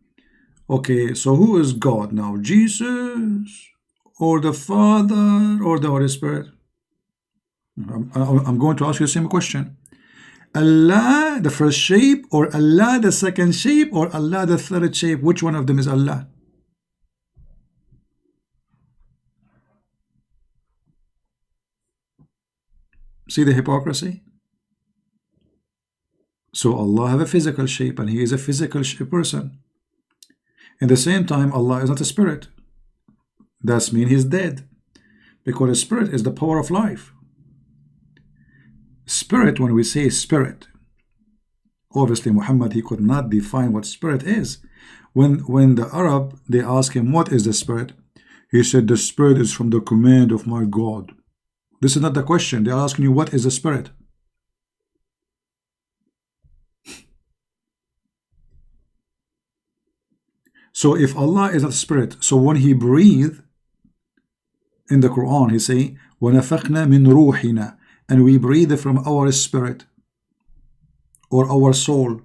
okay, so who is God now? Jesus or the Father or the Holy Spirit? I'm going to ask you the same question. Allah, the first shape, or Allah, the second shape, or Allah, the third shape? Which one of them is Allah? See the hypocrisy? So Allah have a physical shape, and He is a physical person. At the same time, Allah is not a spirit. That means He's dead, because a spirit is the power of life. Spirit, when we say spirit, obviously Muhammad, he could not define what spirit is. When the Arab, they ask him, what is the spirit? He said, the spirit is from the command of my God. This is not the question. They're asking you, what is the spirit? So if Allah is not spirit, so when He breathed in the Quran, He say, وَنَفَخْنَا مِنْ رُوحِنَا, and we breathe from our spirit or our soul.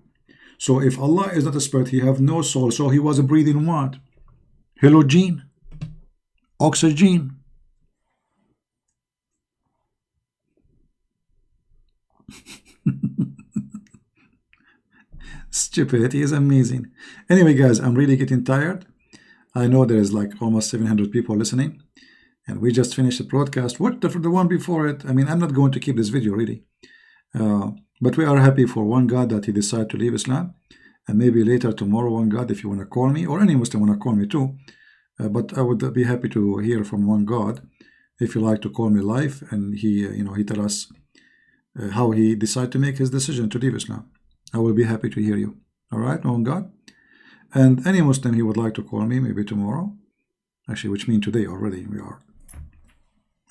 So if Allah is not a spirit, He have no soul. So He was breathing what? Halogen, oxygen. Stupidity is amazing. Anyway, guys, I'm really getting tired. I know there is like almost 700 people listening, and we just finished the broadcast. What the one before it? I mean, I'm not going to keep this video really, but we are happy for one God that He decided to leave Islam, and maybe later tomorrow, one God, if you want to call me, or any Muslim want to call me too. But I would be happy to hear from one God if you like to call me live, and He, He tell us how He decided to make His decision to leave Islam. I will be happy to hear you. All right, one God. And any Muslim, he would like to call me maybe tomorrow. Actually, which means today already. We are.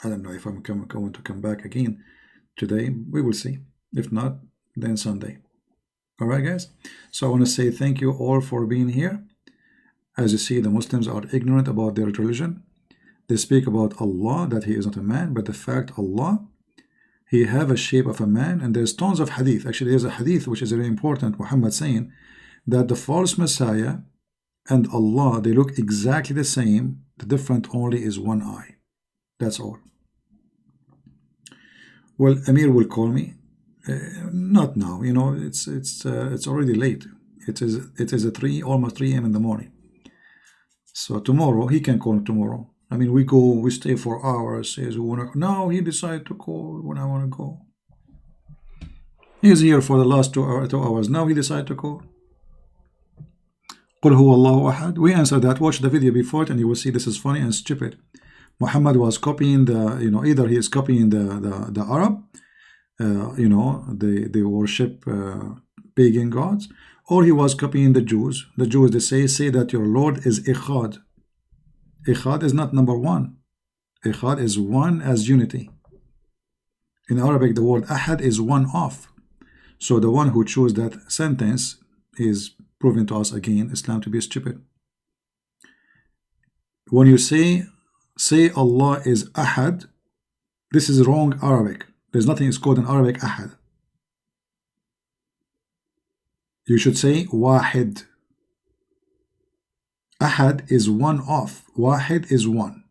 I don't know if I'm going to come back again today. We will see. If not, then Sunday. All right, guys. So I want to say thank you all for being here. As you see, the Muslims are ignorant about their religion. They speak about Allah, that He is not a man, but the fact Allah, He have a shape of a man, and there's tons of hadith. Actually, there's a hadith which is very important, Muhammad saying that the false Messiah and Allah, they look exactly the same. The difference only is one eye. That's all. Well, Amir will call me. Not now. It's already late. It is at almost 3 a.m. in the morning. So tomorrow he can call tomorrow. I mean, we stay for hours. Says we wanna. Now he decided to call when I want to go. He's here for the last 2 hours. Now he decided to call. قل هو الله أحد. We answered that. Watch the video before it, and you will see this is funny and stupid. Muhammad was copying either he is copying the Arab, they worship pagan gods, or he was copying the Jews. The Jews, they say that your Lord is Ikhad. Ikhad is not number one. Ikhad is one as unity. In Arabic, the word Ahad is one of. So the one who chose that sentence is proving to us again Islam to be stupid. When you say Allah is Ahad, this is wrong Arabic. There's nothing is called in Arabic Ahad. You should say Wahid. Ahad is one of. Wahid is one.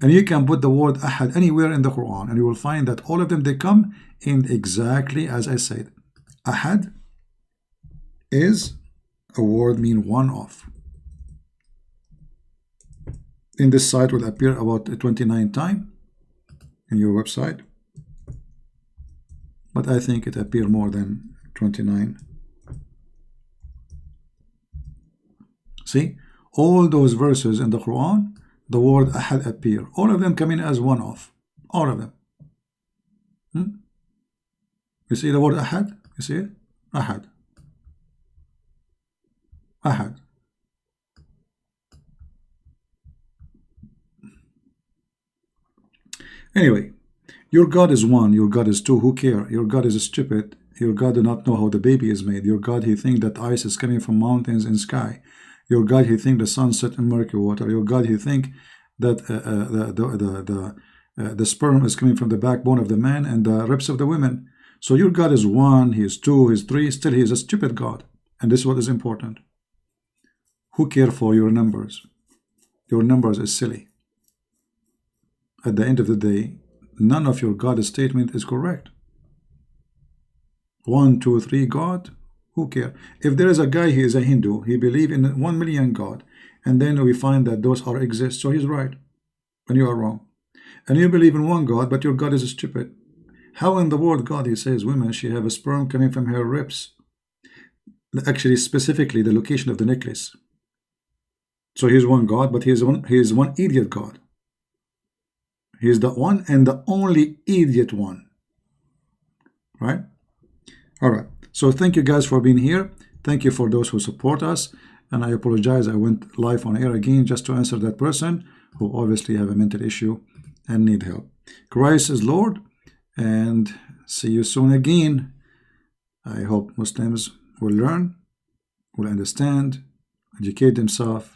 And you can put the word Ahad anywhere in the Quran, and you will find that all of them, they come in exactly as I said. Ahad is a word mean one of. In this site will appear about 29 times in your website, but I think it appear more than 29. See, all those verses in the Quran, the word Ahad appear. All of them come in as one of. All of them. You see the word Ahad? You see it? Ahad. Ahad. Anyway, your God is one, your God is two, who care? Your God is stupid. Your God do not know how the baby is made. Your God, he think that ice is coming from mountains and sky. Your God, he think the sun set in murky water. Your God, he think that the sperm is coming from the backbone of the man and the ribs of the women. So your God is one, he is two, he is three, still he is a stupid God. And this is what is important. Who care for your numbers? Your numbers is silly. At the end of the day, none of your God statement is correct. 1, 2, 3 God, who care? If there is a guy, he is a Hindu, he believe in 1 million God, and then we find that those are exist, so he's right and you are wrong. And you believe in one God, but your God is stupid. How in the word God, he says women, she have a sperm coming from her ribs, actually specifically the location of the necklace. So he's one God, but he is one idiot God. He is the one and the only idiot one, right? All right, so thank you guys for being here. Thank you for those who support us, and I apologize I went live on air again just to answer that person who obviously have a mental issue and need help. Christ is Lord, and see you soon again. I hope Muslims will learn, will understand, educate themselves,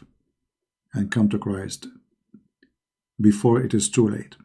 and come to Christ before it is too late.